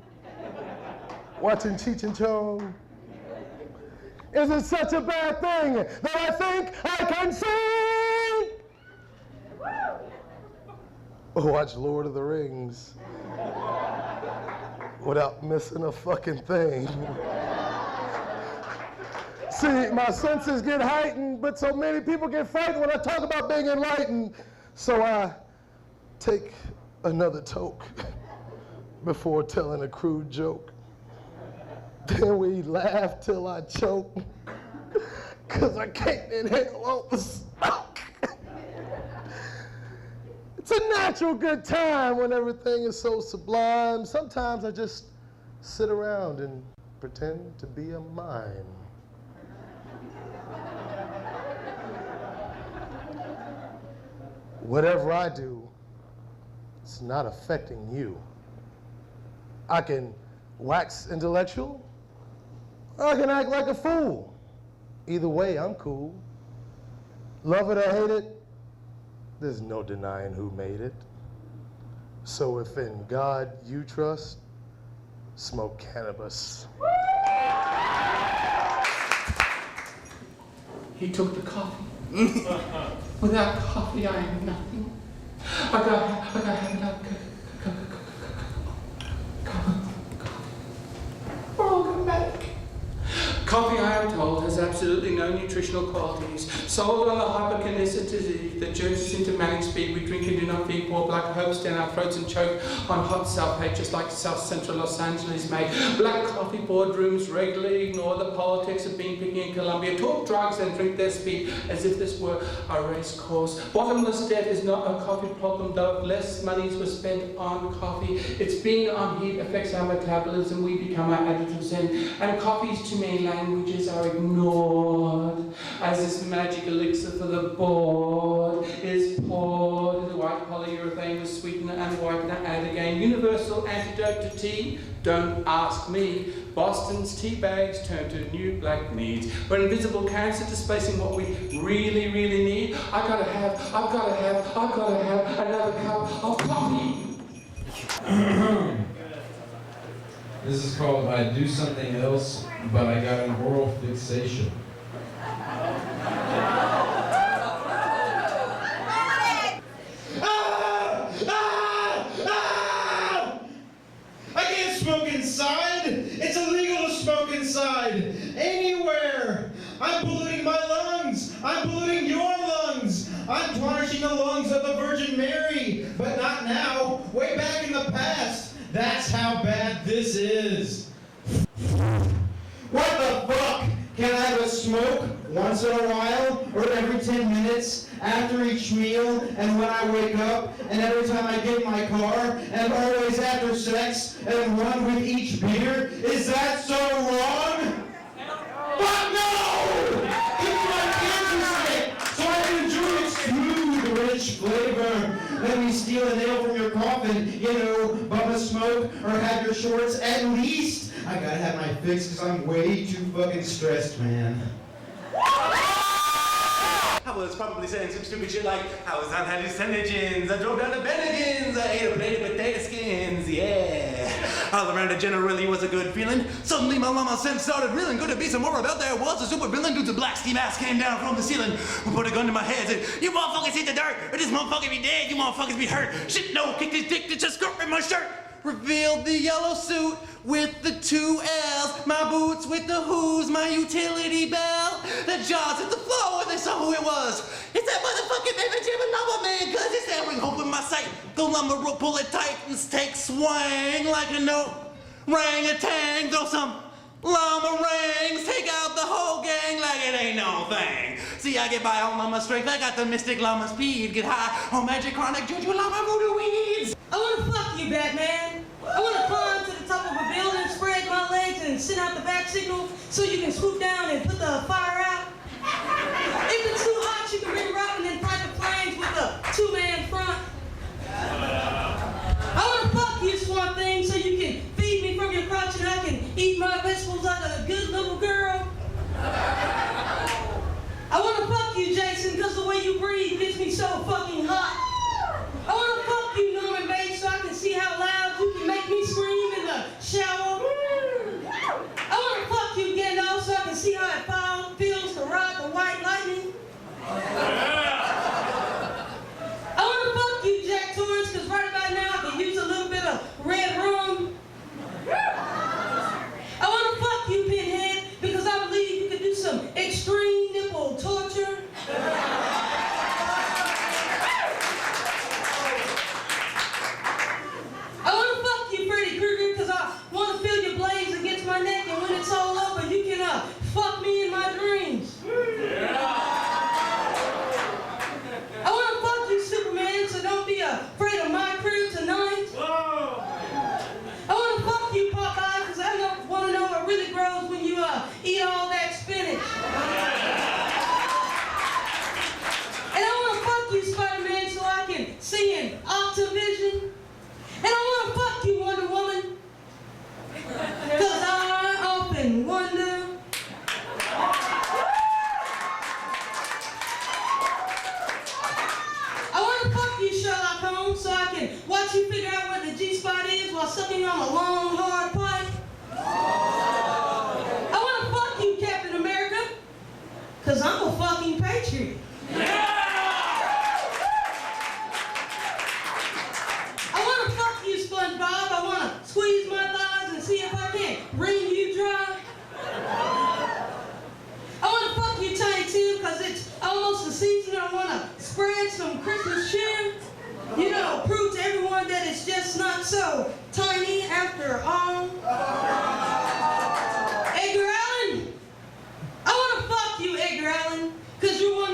watching Cheech and Chong? Is it such a bad thing that I think I can sing? Watch Lord of the Rings without missing a fucking thing. See, my senses get heightened, but so many people get frightened when I talk about being enlightened. So I take another toke before telling a crude joke. Then we laugh till I choke, 'cause I can't inhale all the smoke. It's a natural good time when everything is so sublime. Sometimes I just sit around and pretend to be a mime. Whatever I do, it's not affecting you. I can wax intellectual, or I can act like a fool. Either way, I'm cool. Love it or hate it, there's no denying who made it. So if in God you trust, smoke cannabis. He took the coffee. Without coffee, I am nothing. I gotta have enough coffee. Coffee, I am told, has absolutely no nutritional qualities. Sold on the hyperkineticity that jerks us into manic speed, we drink and do not feed poor black hopes down our throats and choke on hot South hate, just like South Central Los Angeles made. Black coffee boardrooms regularly ignore the politics of bean picking in Colombia, talk drugs and drink their speed as if this were a race course. Bottomless debt is not a coffee problem, though. If less monies were spent on coffee, its being on heat affects our metabolism, we become our additives in, and coffee's too many languages are ignored as this magic elixir for the board is poured in the white polyurethane with sweetener and whitener and again. Universal antidote to tea? Don't ask me. Boston's tea bags turn to new black needs. When invisible cancer displacing what we really, really need, I've gotta have another cup of coffee. This is called I Do Something Else, but I Got an Oral Fixation. I can't smoke inside. It's illegal to smoke inside. Anywhere. I'm polluting my lungs. I'm polluting your lungs. I'm tarnishing the lungs of the Virgin Mary. But not now. Way back in the past. That's how bad this is. What the fuck? Can I have a smoke once in a while, or every 10 minutes, after each meal, and when I wake up, and every time I get in my car, and always after sex, and one with each beer. Is that so wrong? Fuck no! It's my cancer stick, so I can enjoy its smooth, rich flavor. Let me steal a nail from your coffin, you know, Bubba Smoke, or have your shorts at least. I gotta have my fix because I'm way too fucking stressed, man. I was probably saying some stupid shit like, I was on hallucinogens, I drove down to Bennigan's, I ate a plate of potato skins, yeah. All around it generally was a good feeling. Suddenly my mama sense started reeling. Could it be some more about there was a super villain? Dude's a black ski mask came down from the ceiling. Put a gun to my head, said, you motherfuckers hit the dirt, or this motherfucker be dead, you motherfuckers be hurt. Shit, no, kicked his dick, it's just skirt in my shirt. Revealed the yellow suit with the 2 L's, my boots with the who's, my utility belt. The jaws hit the floor when they saw who it was. It's that motherfucking baby Jimmy Lumber Man, cause it's that ring hope in my sight. The lumber rope, pull it tight and take swing like a note. Rang-a-tang, throw some llama rings, take out the whole gang like it ain't no thing. See, I get by on llama strength, I got the mystic llama speed, get high on magic chronic juju llama voodoo weeds. I wanna fuck you, Batman. I wanna climb to the top of a building, spread my legs, and send out the bat signal so you can swoop down and put the fire out. If it's too hot, you can reroute and then fight the flames with a 2-man front. I wanna fuck you, Swamp Thing, so you can feed me from your crotch and I can eat my vegetables like a good little girl. I wanna fuck you, Jason, because the way you breathe gets me so fucking hot. I wanna fuck you, Norman Bates, so I can see how loud you can make me scream in the shower. I wanna fuck you, Gandalf, so I can see how it feels to ride the white lightning. I wanna fuck you, Jack Torrance, because right about now I can use a little bit of red rum. I wanna fuck you, Pinhead, because I believe you could do some extreme nipple torture. I wanna fuck you, Freddy Krueger, because I wanna feel your blades against my neck, and when it's all over, you can fuck me in my dreams. I wanna fuck you, Superman, so don't be afraid of my crew tonight. I wanna fuck you, Popeye, because I wanna know what really grows when you eat all that spinach. And I wanna fuck you, Spider-Man, so I can see in Octavision. And I wanna fuck you, Wonder Woman, because I often wonder. I wanna fuck you, Sherlock Holmes, so I can watch you figure out where the G-spot is while sucking on a long, hard pipe. I wanna fuck you, Captain America, because I'm a fucking patriot. I wanna fuck you, SpongeBob. I wanna squeeze my thighs and see if I can wring you dry. I wanna fuck you, Tiny Tim, because it's almost the season. I wanna spread some Christmas cheer. You know, prove to everyone that it's just not so tiny after all. Edgar Allan, I wanna fuck you, Edgar Allan, because you're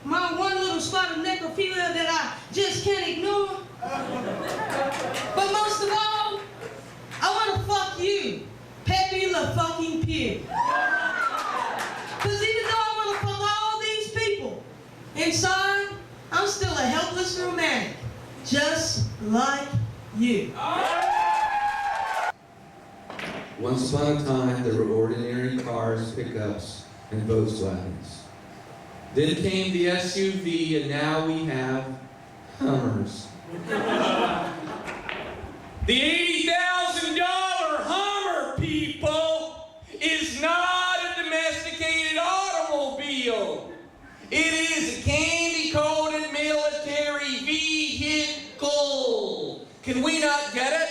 my one little spot of necrophilia that I just can't ignore. But most of all, I wanna fuck you, Pepe Le fucking Pew. Because even though I wanna fuck all these people, inside, I'm still a helpless romantic, just like you. Once upon a time, there were ordinary cars, pickups, and Volkswagens. Then came the SUV, and now we have Hummers. The $80,000 Hummer, people, is not a domesticated automobile. It is a candy-coated military vehicle. Can we not get it?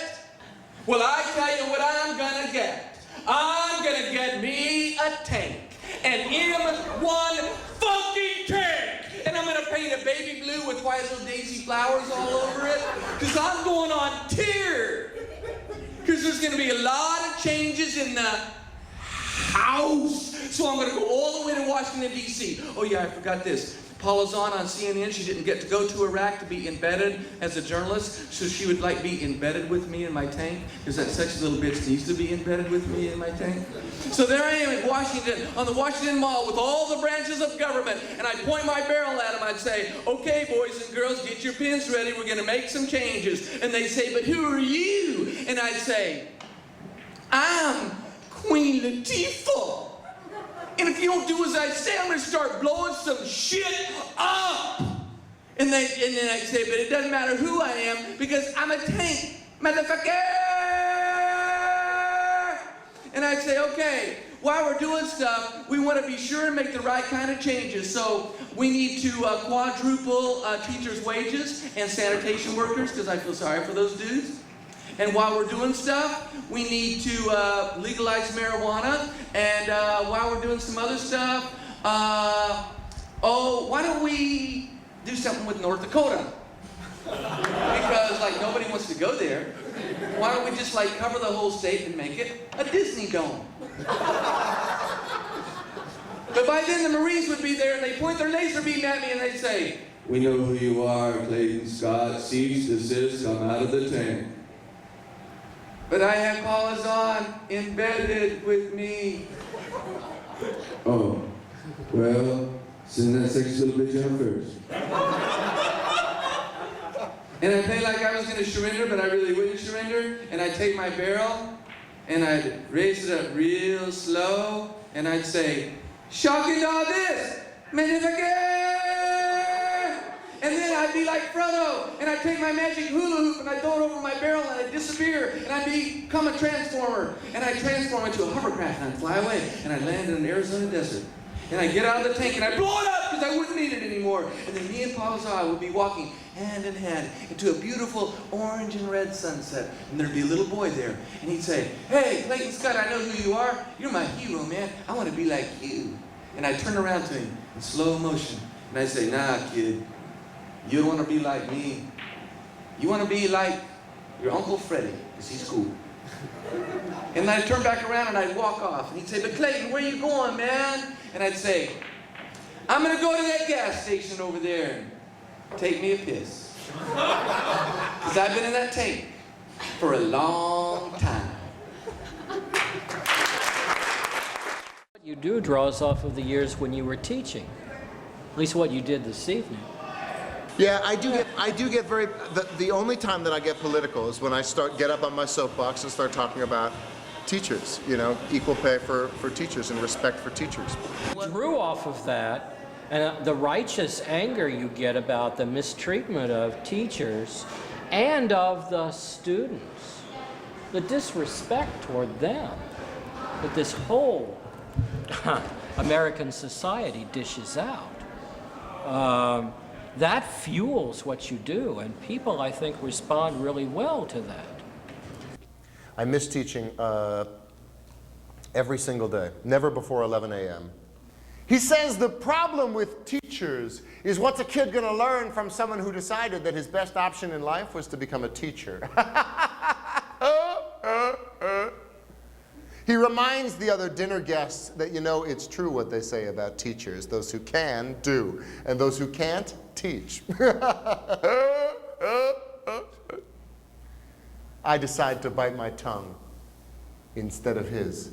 Well, I tell you what I'm gonna get. I'm gonna get me a tank. An M1 fucking tank. And I'm gonna paint it baby blue with white little daisy flowers all over it. Because I'm going on tour. Because there's gonna be a lot of changes in the house. So I'm going to go all the way to Washington, D.C. Oh yeah, I forgot this. Paula's on CNN. She didn't get to go to Iraq to be embedded as a journalist, so she would like be embedded with me in my tank, because that sexy little bitch needs to be embedded with me in my tank. So there I am in Washington, on the Washington Mall with all the branches of government, and I point my barrel at them. I'd say, okay, boys and girls, get your pins ready. We're going to make some changes. And they say, but who are you? And I'd say, I'm Queen Latifah. And if you don't do as I say, I'm going to start blowing some shit up. And then I say, but it doesn't matter who I am, because I'm a tank, motherfucker. And I say, okay, while we're doing stuff, we want to be sure and make the right kind of changes. So we need to quadruple teachers' wages and sanitation workers, because I feel sorry for those dudes. And while we're doing stuff, we need to legalize marijuana. And while we're doing some other stuff, why don't we do something with North Dakota? Because like nobody wants to go there. Why don't we just like cover the whole state and make it a Disney dome? But by then the Marines would be there and they point their laser beam at me and they say, we know who you are, Clayton Scott. Cease, desist, come out of the tank. But I have Paula's on embedded with me. Oh, well, send that sexy little bitch out first. And I play like I was going to surrender, but I really wouldn't surrender. And I'd take my barrel, and I'd raise it up real slow, and I'd say, shocking all this, motherfucker! And then I'd be like Frodo, and I'd take my magic hula hoop, and I'd throw it over my barrel, and I'd disappear, and I'd become a transformer. And I'd transform into a hovercraft, and I'd fly away, and I'd land in an Arizona desert. And I'd get out of the tank, and I'd blow it up, because I wouldn't need it anymore. And then me and Paul's would be walking hand in hand into a beautiful orange and red sunset. And there'd be a little boy there, and he'd say, hey, Clayton Scott, I know who you are. You're my hero, man. I want to be like you. And I'd turn around to him in slow motion, and I'd say, nah, kid. You don't want to be like me. You want to be like your Uncle Freddie, because he's cool. And I'd turn back around and I'd walk off. And he'd say, but Clayton, where you going, man? And I'd say, I'm going to go to that gas station over there and take me a piss. Because I've been in that tank for a long time. What you do draws off of the years when you were teaching. At least what you did this evening. Yeah, I do get very, the only time that I get political is when I get up on my soapbox and start talking about teachers, you know, equal pay for teachers and respect for teachers. Drew off of that, and the righteous anger you get about the mistreatment of teachers and of the students, the disrespect toward them that this whole American society dishes out. That fuels what you do, and people, I think, respond really well to that. I miss teaching every single day, never before 11 a.m. He says the problem with teachers is what's a kid going to learn from someone who decided that his best option in life was to become a teacher. He reminds the other dinner guests that, you know, it's true what they say about teachers. Those who can, do. And those who can't, teach. I decide to bite my tongue instead of his.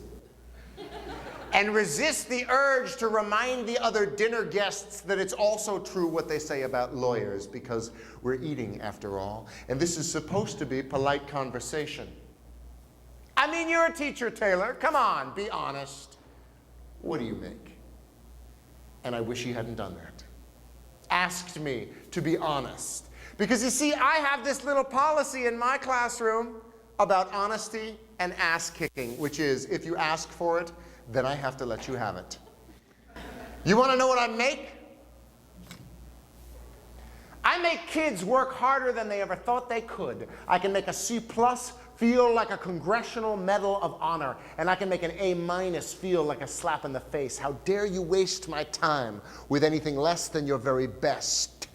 And resist the urge to remind the other dinner guests that it's also true what they say about lawyers, because we're eating after all. And this is supposed to be polite conversation. I mean, you're a teacher, Taylor. Come on, be honest. What do you make? And I wish he hadn't done that. Asked me to be honest. Because you see, I have this little policy in my classroom about honesty and ass-kicking, which is, if you ask for it, then I have to let you have it. You want to know what I make? I make kids work harder than they ever thought they could. I can make a C+ feel like a Congressional Medal of Honor, and I can make an A- feel like a slap in the face. How dare you waste my time with anything less than your very best?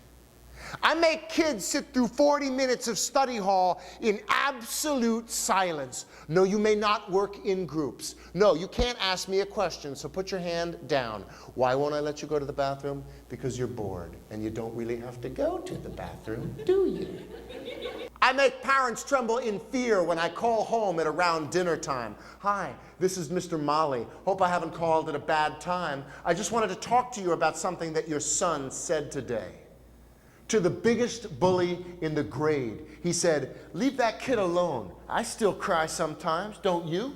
I make kids sit through 40 minutes of study hall in absolute silence. No, you may not work in groups. No, you can't ask me a question, so put your hand down. Why won't I let you go to the bathroom? Because you're bored, and you don't really have to go to the bathroom, do you? I make parents tremble in fear when I call home at around dinner time. Hi, this is Mr. Molly. Hope I haven't called at a bad time. I just wanted to talk to you about something that your son said today. To the biggest bully in the grade, he said, "Leave that kid alone. I still cry sometimes, don't you?"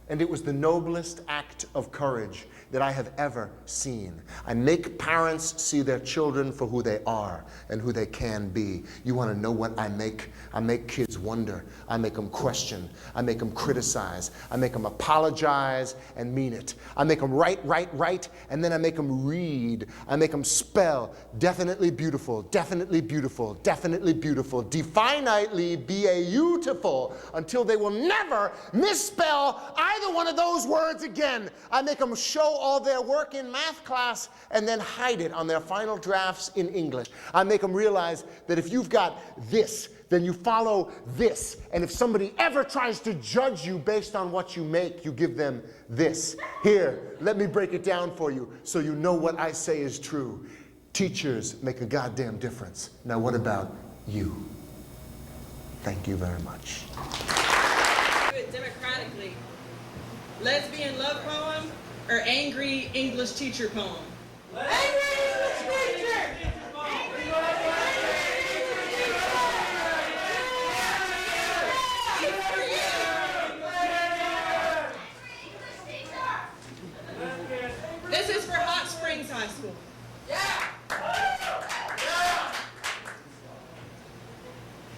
And it was the noblest act of courage that I have ever seen. I make parents see their children for who they are and who they can be. You want to know what I make? I make kids wonder. I make them question. I make them criticize. I make them apologize and mean it. I make them write, and then I make them read. I make them spell definitely beautiful, definitely beautiful, definitely beautiful, definitely beautiful, until they will never misspell either one of those words again. I make them show all their work in math class and then hide it on their final drafts in English. I make them realize that if you've got this, then you follow this. And if somebody ever tries to judge you based on what you make, you give them this. Here, let me break it down for you so you know what I say is true. Teachers make a goddamn difference. Now what about you? Thank you very much. Democratically, lesbian love poem or angry English teacher poem? Angry English teacher! This is for Hot Springs High School.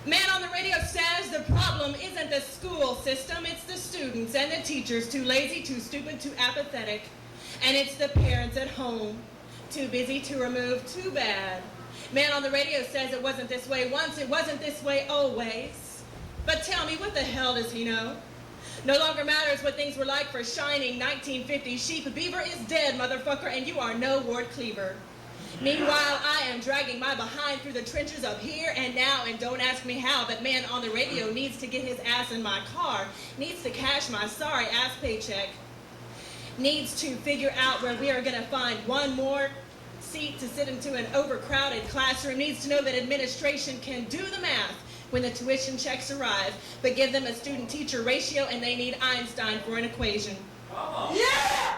Man on the radio says the problem isn't the school system, it's the students and the teachers, too lazy, too stupid, too apathetic. And it's the parents at home, too busy to remove, too bad. Man on the radio says it wasn't this way once, it wasn't this way always. But tell me, what the hell does he know? No longer matters what things were like for shining 1950 sheep. Beaver is dead, motherfucker, and you are no Ward Cleaver. Meanwhile, I am dragging my behind through the trenches of here and now, and don't ask me how, but man on the radio needs to get his ass in my car, needs to cash my sorry ass paycheck, needs to figure out where we are going to find one more seat to sit into an overcrowded classroom, needs to know that administration can do the math when the tuition checks arrive, but give them a student-teacher ratio and they need Einstein for an equation. Yeah!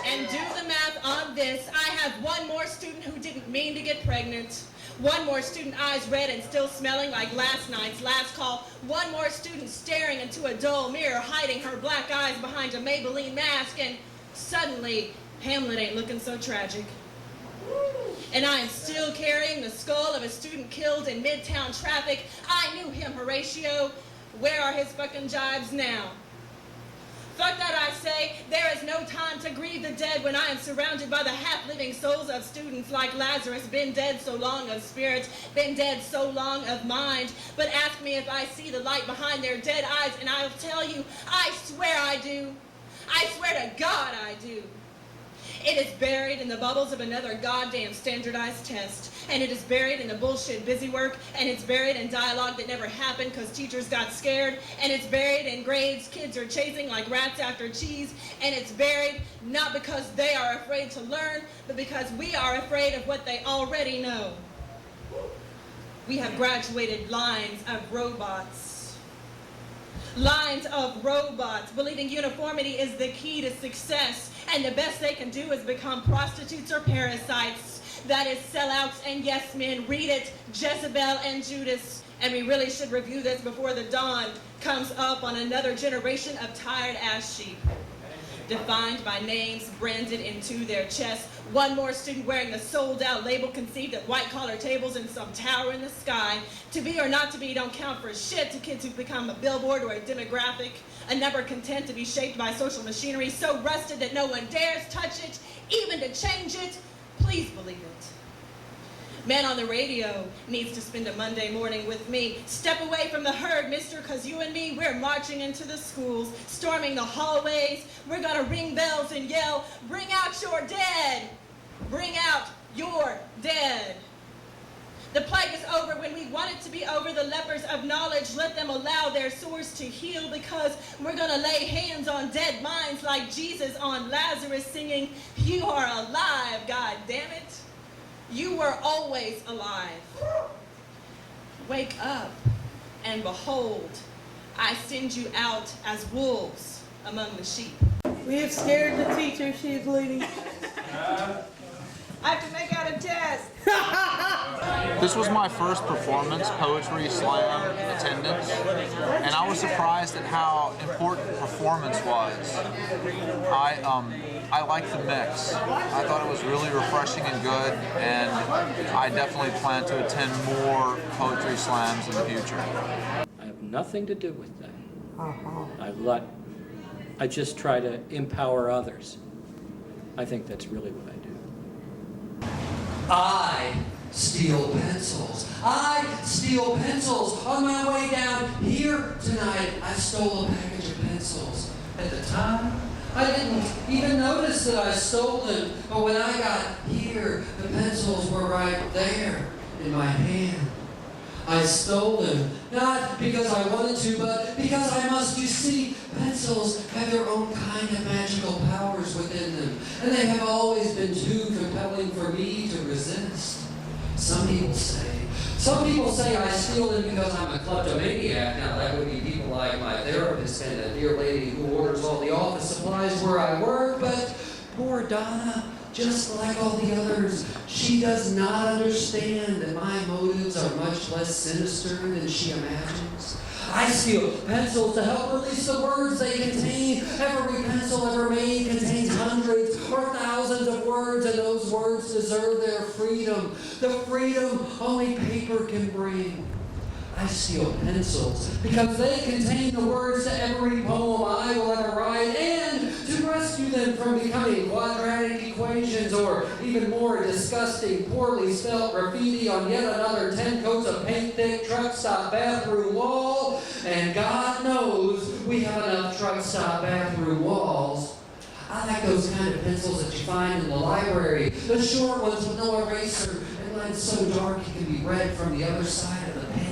And do the math on this. I have one more student who didn't mean to get pregnant. One more student eyes red and still smelling like last night's last call. One more student staring into a dull mirror, hiding her black eyes behind a Maybelline mask, and suddenly Hamlet ain't looking so tragic. And I am still carrying the skull of a student killed in Midtown traffic. I knew him, Horatio. Where are his fucking jibes now? Fuck that, I say. There is no time to grieve the dead when I am surrounded by the half-living souls of students like Lazarus, been dead so long of spirit, been dead so long of mind. But ask me if I see the light behind their dead eyes, and I'll tell you, I swear I do. I swear to God I do. It is buried in the bubbles of another goddamn standardized test. And it is buried in the bullshit busy work. And it's buried in dialogue that never happened because teachers got scared. And it's buried in grades kids are chasing like rats after cheese. And it's buried not because they are afraid to learn, but because we are afraid of what they already know. We have graduated lines of robots. Lines of robots, believing uniformity is the key to success, and the best they can do is become prostitutes or parasites. That is sellouts and yes men. Read it, Jezebel and Judas. And we really should review this before the dawn comes up on another generation of tired-ass sheep, defined by names branded into their chests. One more student wearing the sold-out label conceived at white-collar tables in some tower in the sky. To be or not to be don't count for shit to kids who've become a billboard or a demographic, a number content to be shaped by social machinery so rusted that no one dares touch it, even to change it. Please believe it. Man on the radio needs to spend a Monday morning with me. Step away from the herd, mister, because you and me, we're marching into the schools, storming the hallways. We're going to ring bells and yell, bring out your dead. Bring out your dead. The plague is over when we want it to be over. The lepers of knowledge, let them allow their sores to heal, because we're going to lay hands on dead minds like Jesus on Lazarus, singing, "You are alive, God damn it. You were always alive. Wake up, and behold, I send you out as wolves among the sheep." We have scared the teacher. She is leaving. I have to make out a test. This was my first performance, poetry slam attendance, and I was surprised at how important performance was. I liked the mix. I thought it was really refreshing and good, and I definitely plan to attend more poetry slams in the future. I have nothing to do with that. I just try to empower others. I think that's really what I do. I steal pencils. I steal pencils. On my way down here tonight, I stole a package of pencils. At the time, I didn't even notice that I stole them. But when I got here, the pencils were right there in my hand. I stole them, not because I wanted to, but because I must. You see, pencils have their own kind of magical powers within them, and they have always been too compelling for me to resist. Some people say I steal them because I'm a kleptomaniac. Now that would be people like my therapist and a dear lady who orders all the office supplies where I work, but poor Donna, just like all the others, she does not understand that my motives are much less sinister than she imagines. I steal pencils to help release the words they contain. Every pencil ever made contains hundreds or thousands of words, and those words deserve their freedom. The freedom only paper can bring. I steal pencils because they contain the words to every poem I will ever write, and to rescue them from becoming quadratic equations or even more disgusting, poorly spelled graffiti on yet another 10 coats of paint-thick truck stop bathroom wall. And God knows we have enough truck stop bathroom walls. I like those kind of pencils that you find in the library, the short ones with no eraser and lines so dark you can be read from the other side of the page.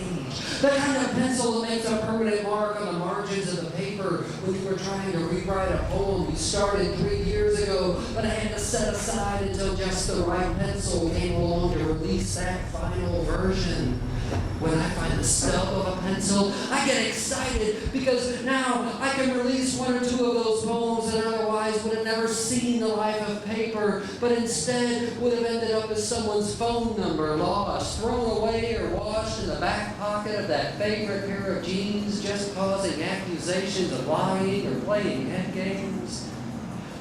The kind of pencil that makes a permanent mark on the margins of the paper when you were trying to rewrite a poem you started 3 years ago, but I had to set aside until just the right pencil came along to release that final version. When I find the stub of a pencil, I get excited because now I can release one or two of those poems that otherwise would have never seen the life of paper, but instead would have ended up as someone's phone number, lost, thrown away, or washed in the back pocket of that favorite pair of jeans, just causing accusations of lying or playing head games.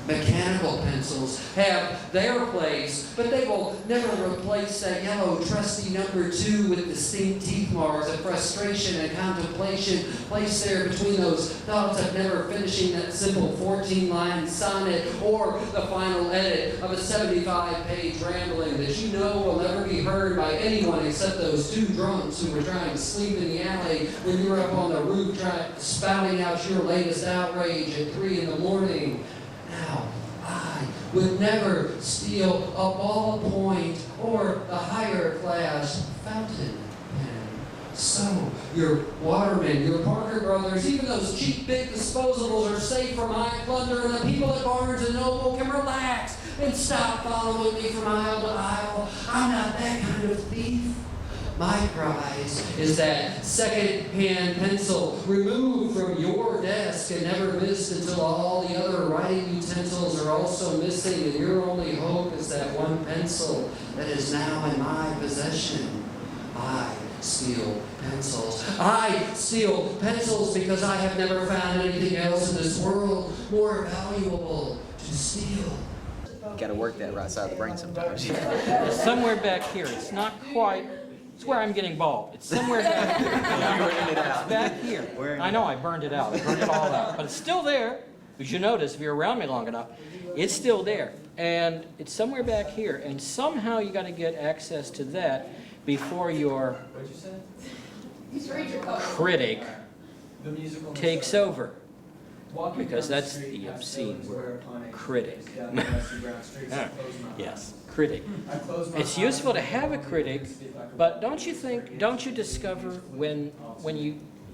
Mechanical pencils have their place, but they will never replace that yellow trusty number 2 with distinct teeth marks of frustration and contemplation placed there between those thoughts of never finishing that simple 14-line sonnet or the final edit of a 75-page rambling that you know will never be heard by anyone except those 2 drunks who were trying to sleep in the alley when you were up on the roof spouting out your latest outrage at 3 in the morning. Now, I would never steal a ballpoint or the higher class fountain pen. So, your Waterman, your Parker Brothers, even those cheap big disposables are safe from my plunder, and the people at Barnes & Noble can relax and stop following me from aisle to aisle. I'm not that kind of thief. My prize is that second-hand pencil removed from your desk and never missed until all the other writing utensils are also missing, and your only hope is that one pencil that is now in my possession. I steal pencils. I steal pencils because I have never found anything else in this world more valuable to steal. You gotta work that right side of the brain sometimes. It's somewhere back here. It's not quite. It's where I'm getting bald. It's somewhere back here. It's back here. I know I burned it out. I burned it all out. But it's still there. As you notice, if you're around me long enough, it's still there. And it's somewhere back here. And somehow you got to get access to that before your critic takes over. because that's the obscene word, critic. Yes, critic. It's useful to have a critic, but don't you discover when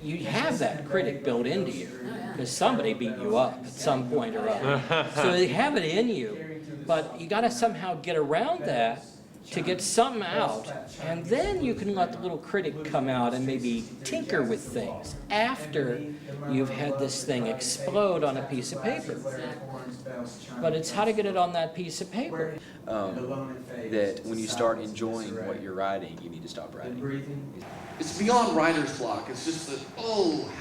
you have that critic built into you, because somebody beat you up at some point or other. So they have it in you, but you got to somehow get around that to get something out, and then you can let the little critic come out and maybe tinker with things after you've had this thing explode on a piece of paper. But it's how to get it on that piece of paper. That when you start enjoying what you're writing, you need to stop writing. It's beyond writer's block. It's just that,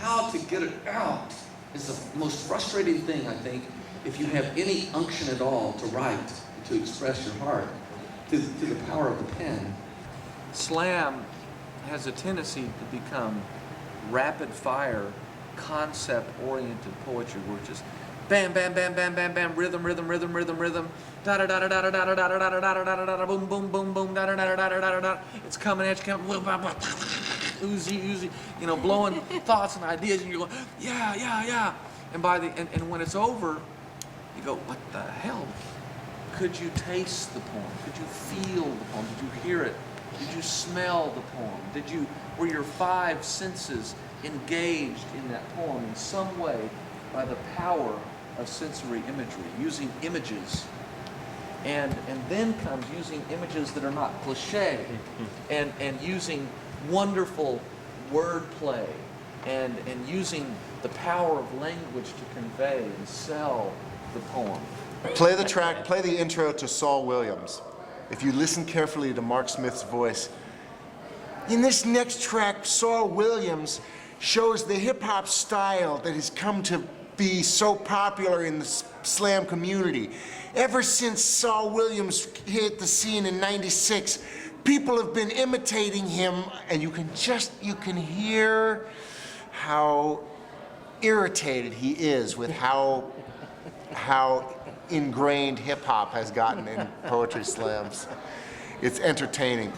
how to get it out is the most frustrating thing, I think, if you have any unction at all to write, to express your heart, to the power of the pen. Slam has a tendency to become rapid-fire, concept-oriented poetry, where it's just bam, bam, bam, bam, bam, bam, rhythm, rhythm, rhythm, rhythm, rhythm, da da da da da da da da da da da da da da, boom, boom, boom, boom, da da da da da da da. It's coming at you, oozy, blowing thoughts and ideas, and you're going, yeah. And and when it's over, you go, what the hell? Could you taste the poem? Could you feel the poem? Did you hear it? Did you smell the poem? Were your five senses engaged in that poem in some way by the power of sensory imagery, using images? And then comes using images that are not cliche, and using wonderful wordplay, and using the power of language to convey and sell the poem. Play the track, play the intro to Saul Williams. If you listen carefully to Mark Smith's voice, in this next track, Saul Williams shows the hip-hop style that has come to be so popular in the slam community. Ever since Saul Williams hit the scene in '96, people have been imitating him, and you can hear how irritated he is with how ingrained hip-hop has gotten in poetry slams. It's entertaining.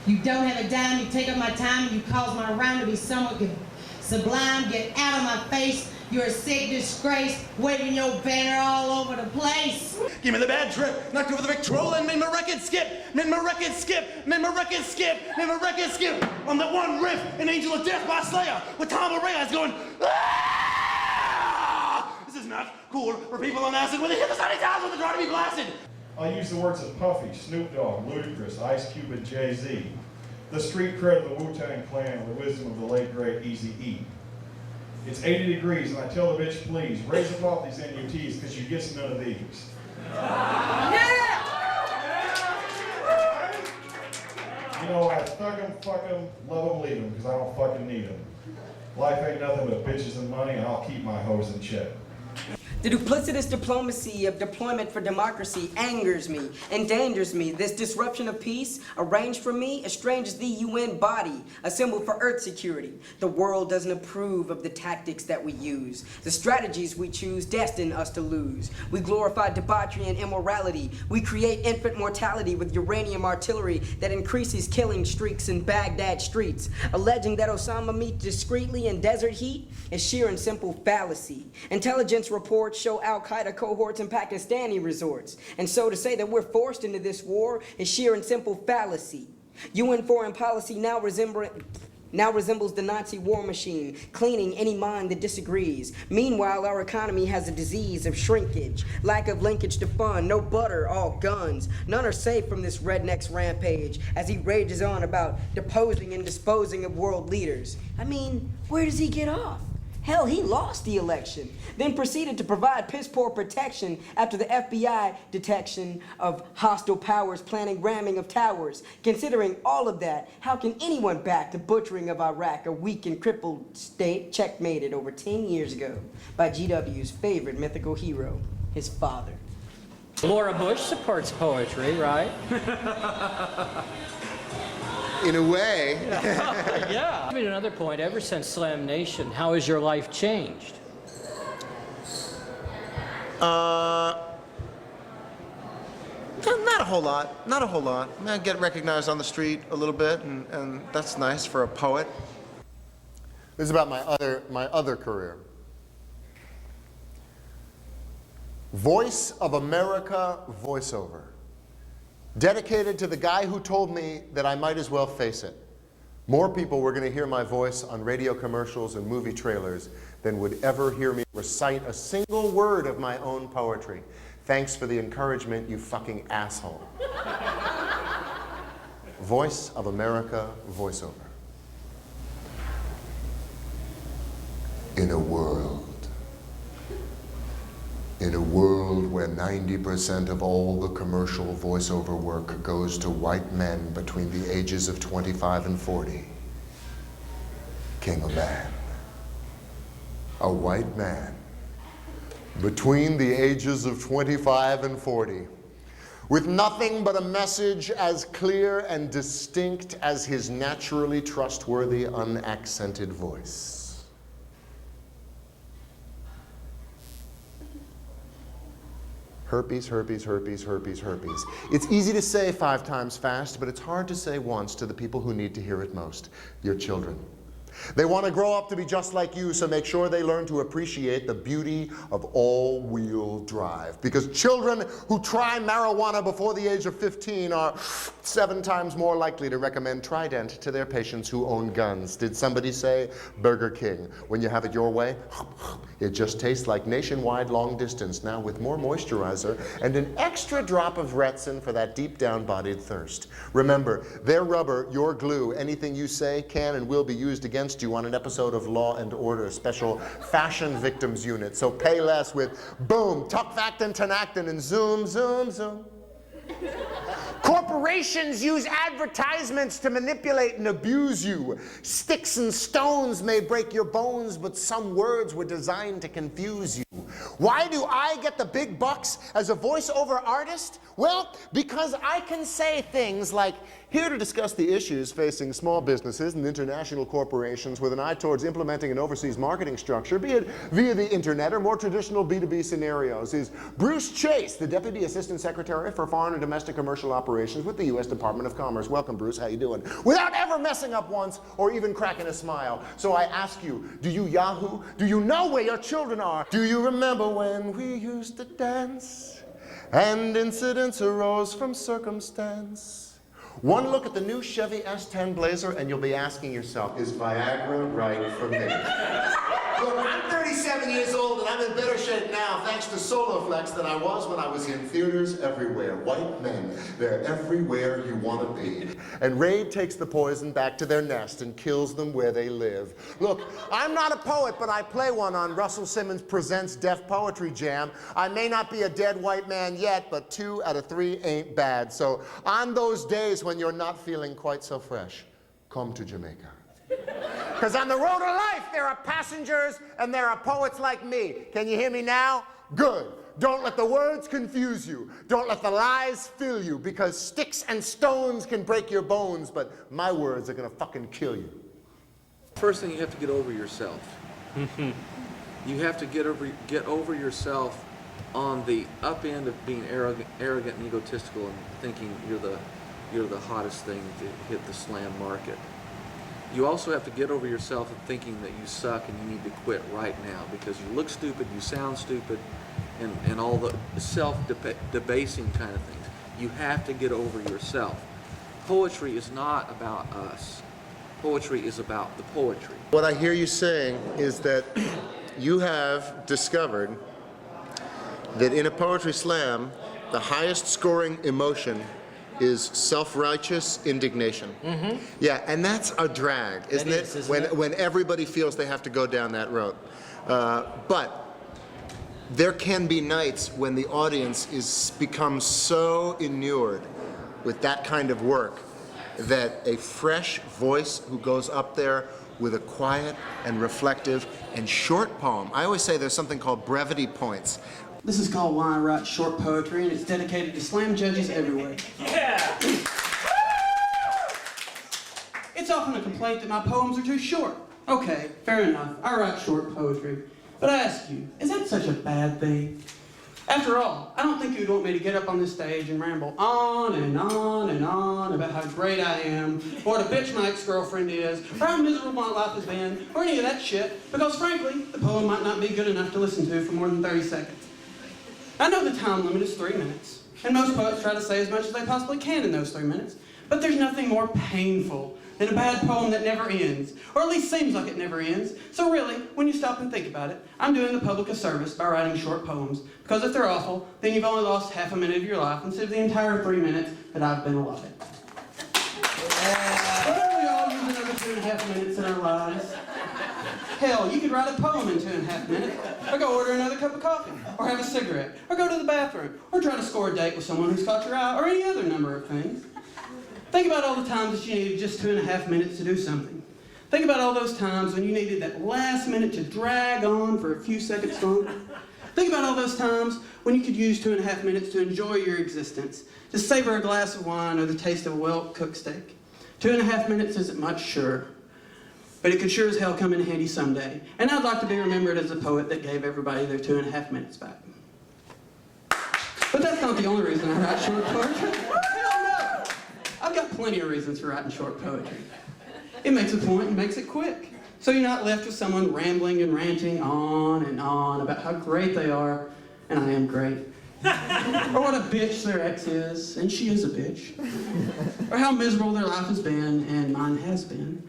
You don't have a dime, you take up my time, and you cause my rhyme to be somewhat sublime. Get out of my face, you're a sick disgrace, waving your banner all over the place. Give me the bad trip, knocked over the Victrola and made my record skip, made my record skip, made my record skip, made my record skip. On that one riff, An Angel of Death by Slayer, with Thom going, this is not cool for people on acid when they hit the sunny towns when they're trying to be blasted. I'll use the words of Puffy, Snoop Dogg, Ludacris, Ice Cube, and Jay-Z. The street cred of the Wu-Tang Clan, the wisdom of the late great Eazy-E. It's 80 degrees, and I tell the bitch, please, raise up off these NUTs, because you get none of these. You know, I thug them, fuck them, love them, leave them, because I don't fucking need them. Life ain't nothing but bitches and money, and I'll keep my hoes in check. The duplicitous diplomacy of deployment for democracy angers me, endangers me. This disruption of peace, arranged for me, estranges the UN body, a symbol for Earth security. The world doesn't approve of the tactics that we use. The strategies we choose destine us to lose. We glorify debauchery and immorality. We create infant mortality with uranium artillery that increases killing streaks in Baghdad streets. Alleging that Osama meets discreetly in desert heat is sheer and simple fallacy. Intelligence reports show Al-Qaeda cohorts in Pakistani resorts. And so to say that we're forced into this war is sheer and simple fallacy. UN foreign policy now resembles the Nazi war machine, cleaning any mind that disagrees. Meanwhile, our economy has a disease of shrinkage, lack of linkage to fun, no butter, all guns. None are safe from this redneck's rampage as he rages on about deposing and disposing of world leaders. I mean, where does he get off? Hell, he lost the election, then proceeded to provide piss-poor protection after the FBI detection of hostile powers planning ramming of towers. Considering all of that, how can anyone back the butchering of Iraq, a weak and crippled state checkmated over 10 years ago by GW's favorite mythical hero, his father? Laura Bush supports poetry, right? In a way. Yeah. I mean, another point, ever since Slam Nation, how has your life changed? Not a whole lot. Not a whole lot. I mean, I get recognized on the street a little bit, and that's nice for a poet. This is about my other career. Voice of America voiceover. Dedicated to the guy who told me that I might as well face it. More people were going to hear my voice on radio commercials and movie trailers than would ever hear me recite a single word of my own poetry. Thanks for the encouragement, you fucking asshole. Voice of America voiceover. In a world where 90% of all the commercial voiceover work goes to white men between the ages of 25 and 40, came a man. A white man between the ages of 25 and 40, with nothing but a message as clear and distinct as his naturally trustworthy, unaccented voice. Herpes, herpes, herpes, herpes, herpes. It's easy to say 5 times fast, but it's hard to say once to the people who need to hear it most, your children. They want to grow up to be just like you, so make sure they learn to appreciate the beauty of all-wheel drive. Because children who try marijuana before the age of 15 are 7 times more likely to recommend Trident to their patients who own guns. Did somebody say Burger King? When you have it your way, it just tastes like nationwide long distance, now with more moisturizer and an extra drop of Retsin for that deep down-bodied thirst. Remember, their rubber, your glue, anything you say can and will be used against you on an episode of Law and Order, special fashion victims unit. So pay less with boom, Tuckfactin, Tenactin, and zoom, zoom, zoom. Corporations use advertisements to manipulate and abuse you. Sticks and stones may break your bones, but some words were designed to confuse you. Why do I get the big bucks as a voiceover artist? Well, because I can say things like, here to discuss the issues facing small businesses and international corporations with an eye towards implementing an overseas marketing structure, be it via the internet or more traditional B2B scenarios, is Bruce Chase, the Deputy Assistant Secretary for Foreign and Domestic Commercial Operations with the U.S. Department of Commerce. Welcome, Bruce. How you doing? Without ever messing up once or even cracking a smile. So I ask you, do you Yahoo? Do you know where your children are? Do you remember when we used to dance and incidents arose from circumstance? One look at the new Chevy S10 Blazer and you'll be asking yourself, is Viagra right for me? Look, I'm 37 years old and I'm in better shape now thanks to Soloflex than I was when I was in theaters everywhere. White men, they're everywhere you want to be. And Raid takes the poison back to their nest and kills them where they live. Look, I'm not a poet, but I play one on Russell Simmons Presents Deaf Poetry Jam. I may not be a dead white man yet, but 2 out of 3 ain't bad. So on those days when you're not feeling quite so fresh, come to Jamaica. Because on the road of life, there are passengers and there are poets like me. Can you hear me now? Good. Don't let the words confuse you. Don't let the lies fill you, because sticks and stones can break your bones, but my words are gonna fucking kill you. First thing, you have to get over yourself. You have to get over yourself on the up end of being arrogant and egotistical and thinking you're the hottest thing to hit the slam market. You also have to get over yourself and thinking that you suck and you need to quit right now because you look stupid, you sound stupid, and all the self-debasing kind of things. You have to get over yourself. Poetry is not about us. Poetry is about the poetry. What I hear you saying is that you have discovered that in a poetry slam, the highest scoring emotion is self-righteous indignation. Mm-hmm. Yeah, and that's a drag, isn't it? When everybody feels they have to go down that road. But there can be nights when the audience becomes so inured with that kind of work that a fresh voice who goes up there with a quiet and reflective and short poem. I always say there's something called brevity points. This is called Why I Write Short Poetry, and it's dedicated to slam judges everywhere. Yeah! It's often a complaint that my poems are too short. Okay, fair enough. I write short poetry. But I ask you, is that such a bad thing? After all, I don't think you'd want me to get up on this stage and ramble on and on and on about how great I am, or what a bitch my ex-girlfriend is, or how miserable my life has been, or any of that shit, because frankly, the poem might not be good enough to listen to for more than 30 seconds. I know the time limit is 3 minutes, and most poets try to say as much as they possibly can in those 3 minutes, but there's nothing more painful than a bad poem that never ends, or at least seems like it never ends. So really, when you stop and think about it, I'm doing the public a service by writing short poems, because if they're awful, then you've only lost half a minute of your life instead of the entire 3 minutes that I've been allotted. We all use another 2.5 minutes in our lives. Hell, you could write a poem in 2.5 minutes, or go order another cup of coffee, or have a cigarette, or go to the bathroom, or try to score a date with someone who's caught your eye, or any other number of things. Think about all the times that you needed just 2.5 minutes to do something. Think about all those times when you needed that last minute to drag on for a few seconds longer. Think about all those times when you could use 2.5 minutes to enjoy your existence, to savor a glass of wine or the taste of a well-cooked steak. 2.5 minutes isn't much, sure, but it could sure as hell come in handy someday. And I'd like to be remembered as a poet that gave everybody their 2.5 minutes back. But that's not the only reason I write short poetry. Hell no! I've got plenty of reasons for writing short poetry. It makes a point and makes it quick, so you're not left with someone rambling and ranting on and on about how great they are, and I am great. Or what a bitch their ex is, and she is a bitch. Or how miserable their life has been, and mine has been.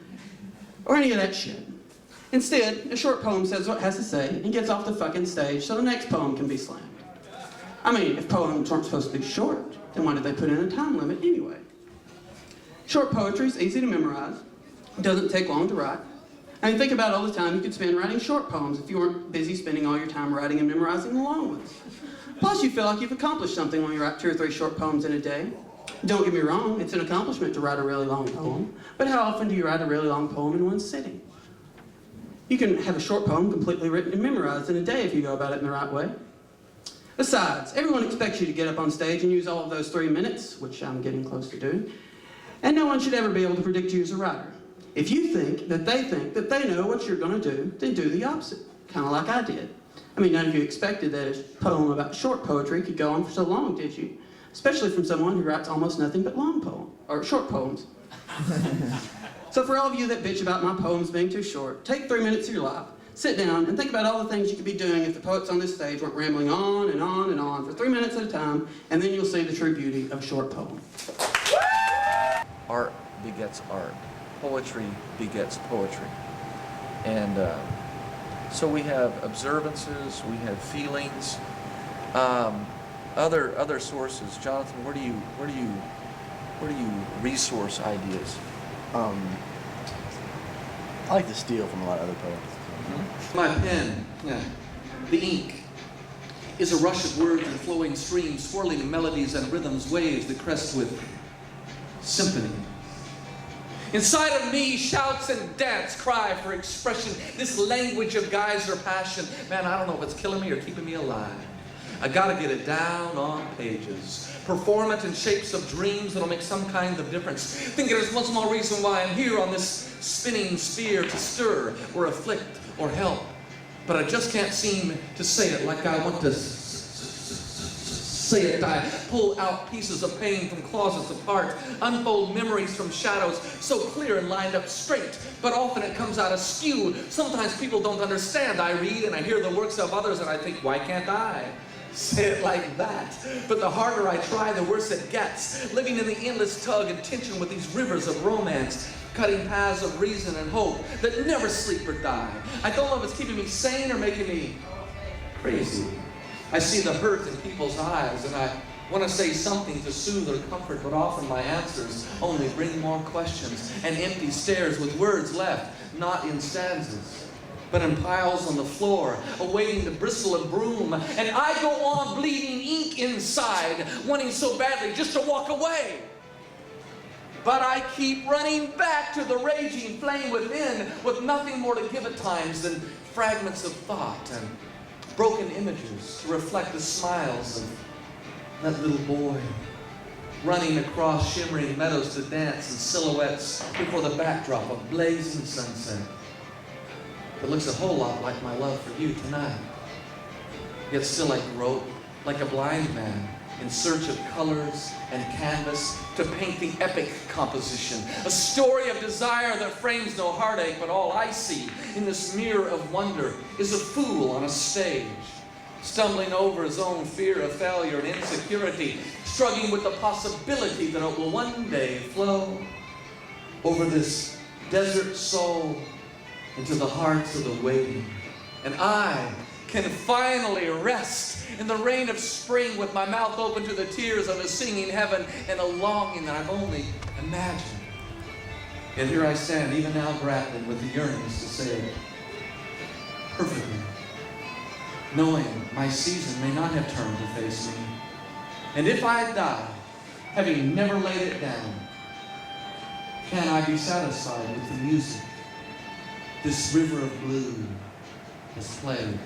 Or any of that shit. Instead, a short poem says what it has to say and gets off the fucking stage so the next poem can be slammed. I mean, if poems aren't supposed to be short, then why did they put in a time limit anyway? Short poetry is easy to memorize. It doesn't take long to write. I mean, think about all the time you could spend writing short poems if you weren't busy spending all your time writing and memorizing the long ones. Plus, you feel like you've accomplished something when you write 2 or 3 short poems in a day. Don't get me wrong, it's an accomplishment to write a really long poem, but how often do you write a really long poem in one sitting? You can have a short poem completely written and memorized in a day if you go about it in the right way. Besides, everyone expects you to get up on stage and use all of those 3 minutes, which I'm getting close to doing, and no one should ever be able to predict you as a writer. If you think that they know what you're going to do, then do the opposite, kind of like I did. I mean, none of you expected that a poem about short poetry could go on for so long, did you? Especially from someone who writes almost nothing but short poems. So for all of you that bitch about my poems being too short, take 3 minutes of your life, sit down, and think about all the things you could be doing if the poets on this stage weren't rambling on and on and on for 3 minutes at a time, and then you'll see the true beauty of a short poem. Art begets art. Poetry begets poetry. And so we have observances, we have feelings, other sources. Jonathan, where do you resource ideas? I like to steal from a lot of other poets. Mm-hmm. My pen, the ink, is a rush of words and flowing streams, swirling melodies and rhythms, waves that crest with symphony. Inside of me, shouts and dance cry for expression, this language of geyser passion. Man, I don't know if it's killing me or keeping me alive. I gotta get it down on pages. Perform it in shapes of dreams that'll make some kind of difference. Think there's one small reason why I'm here on this spinning sphere, to stir or afflict or help. But I just can't seem to say it like I want to say it. I pull out pieces of pain from closets of heart, unfold memories from shadows, so clear and lined up straight, but often it comes out askew. Sometimes people don't understand. I read and I hear the works of others and I think, why can't I say it like that? But the harder I try, the worse it gets. Living in the endless tug and tension with these rivers of romance, cutting paths of reason and hope that never sleep or die. I don't know if it's keeping me sane or making me crazy. I see the hurt in people's eyes, and I want to say something to soothe or comfort, but often my answers only bring more questions and empty stares with words left, not in stanzas, but in piles on the floor, awaiting to bristle and broom. And I go on bleeding ink inside, wanting so badly just to walk away. But I keep running back to the raging flame within, with nothing more to give at times than fragments of thought and broken images to reflect the smiles of that little boy running across shimmering meadows to dance in silhouettes before the backdrop of blazing sunset. It looks a whole lot like my love for you tonight. Yet still I grope like a blind man in search of colors and canvas to paint the epic composition. A story of desire that frames no heartache, but all I see in this mirror of wonder is a fool on a stage, stumbling over his own fear of failure and insecurity, struggling with the possibility that it will one day flow over this desert soul into the hearts of the waiting. And I can finally rest in the rain of spring with my mouth open to the tears of a singing heaven and a longing that I've only imagined. Yet here I stand, even now grappling with the yearnings to say it perfectly, knowing my season may not have turned to face me. And if I die, having never laid it down, can I be satisfied with the music this river of blue has played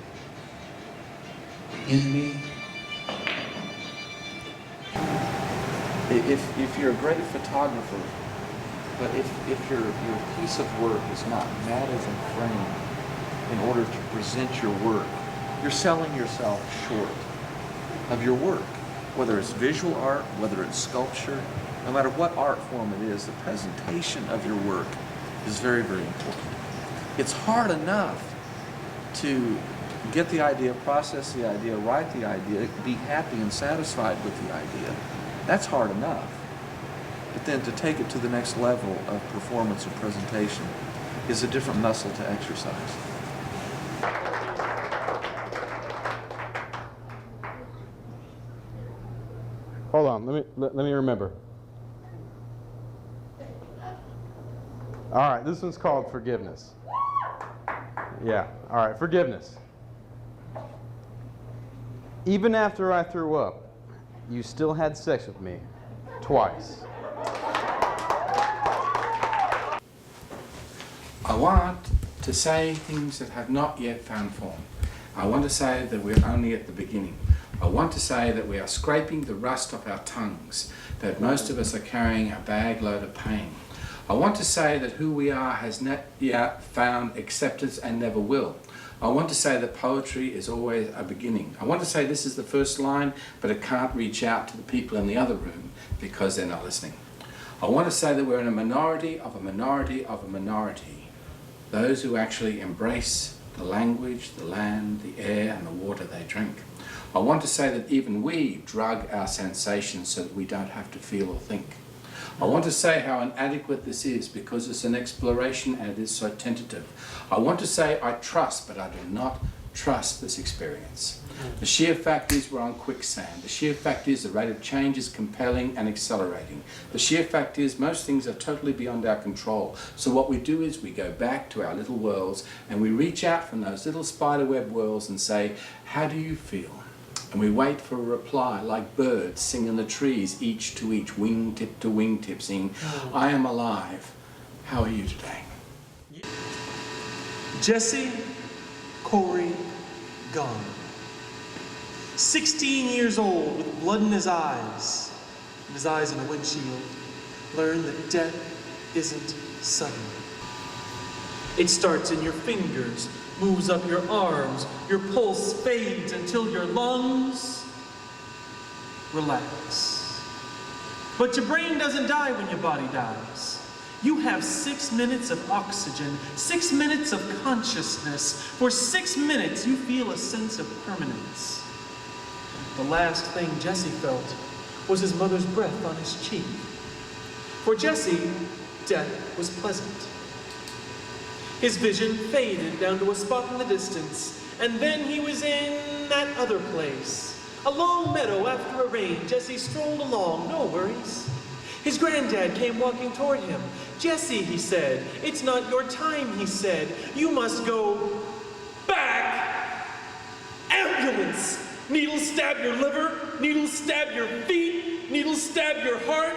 in me? If you're a great photographer, but if your piece of work is not matted and framed in order to present your work, you're selling yourself short of your work. Whether it's visual art, whether it's sculpture, no matter what art form it is, the presentation of your work is very, very important. It's hard enough to get the idea, process the idea, write the idea, be happy and satisfied with the idea. That's hard enough. But then to take it to the next level of performance and presentation is a different muscle to exercise. Hold on, let me remember. All right, this one's called forgiveness. Yeah, all right, forgiveness. Even after I threw up, you still had sex with me, twice. I want to say things that have not yet found form. I want to say that we're only at the beginning. I want to say that we are scraping the rust off our tongues, that most of us are carrying a bag load of pain. I want to say that who we are has not yet found acceptance and never will. I want to say that poetry is always a beginning. I want to say this is the first line, but it can't reach out to the people in the other room because they're not listening. I want to say that we're in a minority of a minority of a minority. Those who actually embrace the language, the land, the air, and the water they drink. I want to say that even we drug our sensations so that we don't have to feel or think. I want to say how inadequate this is because it's an exploration and it is so tentative. I want to say I trust, but I do not trust this experience. The sheer fact is we're on quicksand. The sheer fact is the rate of change is compelling and accelerating. The sheer fact is most things are totally beyond our control. So what we do is we go back to our little worlds and we reach out from those little spiderweb worlds and say, how do you feel? And we wait for a reply like birds sing in the trees, each to each, wingtip to wingtip, singing, I am alive. How are you today? Jesse Corey gone. 16 years old with blood in his eyes, and his eyes in a windshield, learned that death isn't sudden. It starts in your fingers, moves up your arms, your pulse fades until your lungs relax. But your brain doesn't die when your body dies. You have 6 minutes of oxygen, 6 minutes of consciousness. For 6 minutes, you feel a sense of permanence. The last thing Jesse felt was his mother's breath on his cheek. For Jesse, death was pleasant. His vision faded down to a spot in the distance, and then he was in that other place. A long meadow after a rain. Jesse strolled along, no worries. His granddad came walking toward him. Jesse, he said, it's not your time, he said. You must go back. Ambulance! Needles stab your liver, needles stab your feet, needles stab your heart.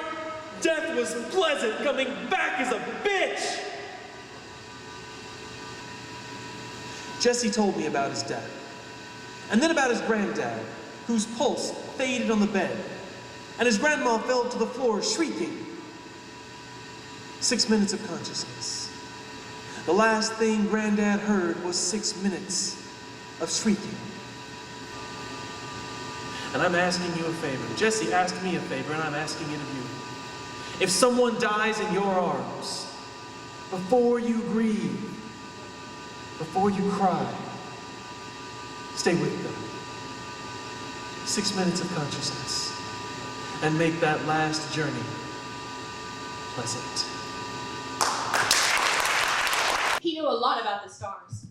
Death was pleasant, coming back is a bitch! Jesse told me about his dad, and then about his granddad, whose pulse faded on the bed, and his grandma fell to the floor shrieking. 6 minutes of consciousness. The last thing Granddad heard was 6 minutes of shrieking. And I'm asking you a favor. Jesse asked me a favor, and I'm asking it of you. If someone dies in your arms, before you grieve, before you cry, stay with them. 6 minutes of consciousness, and make that last journey pleasant. He knew a lot about the stars.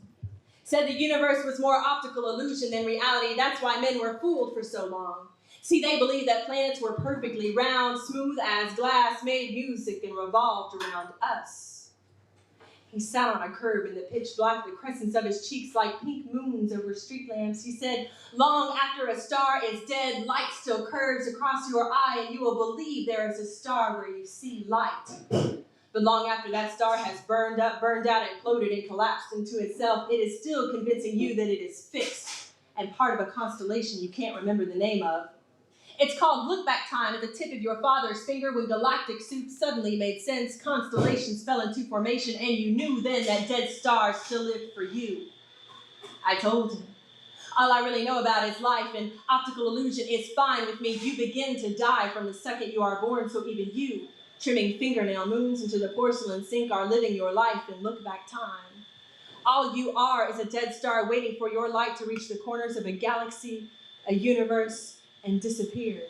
Said the universe was more optical illusion than reality. That's why men were fooled for so long. See, they believed that planets were perfectly round, smooth as glass, made music, and revolved around us. He sat on a curb in the pitch black, the crescents of his cheeks like pink moons over street lamps. He said, long after a star is dead, light still curves across your eye, and you will believe there is a star where you see light. But long after that star has burned up, burned out, imploded, and collapsed into itself, it is still convincing you that it is fixed and part of a constellation you can't remember the name of. It's called look-back time at the tip of your father's finger when galactic soup suddenly made sense, constellations fell into formation, and you knew then that dead stars still lived for you. I told him. All I really know about is life, and optical illusion is fine with me. You begin to die from the second you are born, so even you, trimming fingernail moons into the porcelain sink, are living your life in look-back time. All you are is a dead star waiting for your light to reach the corners of a galaxy, a universe, and disappear.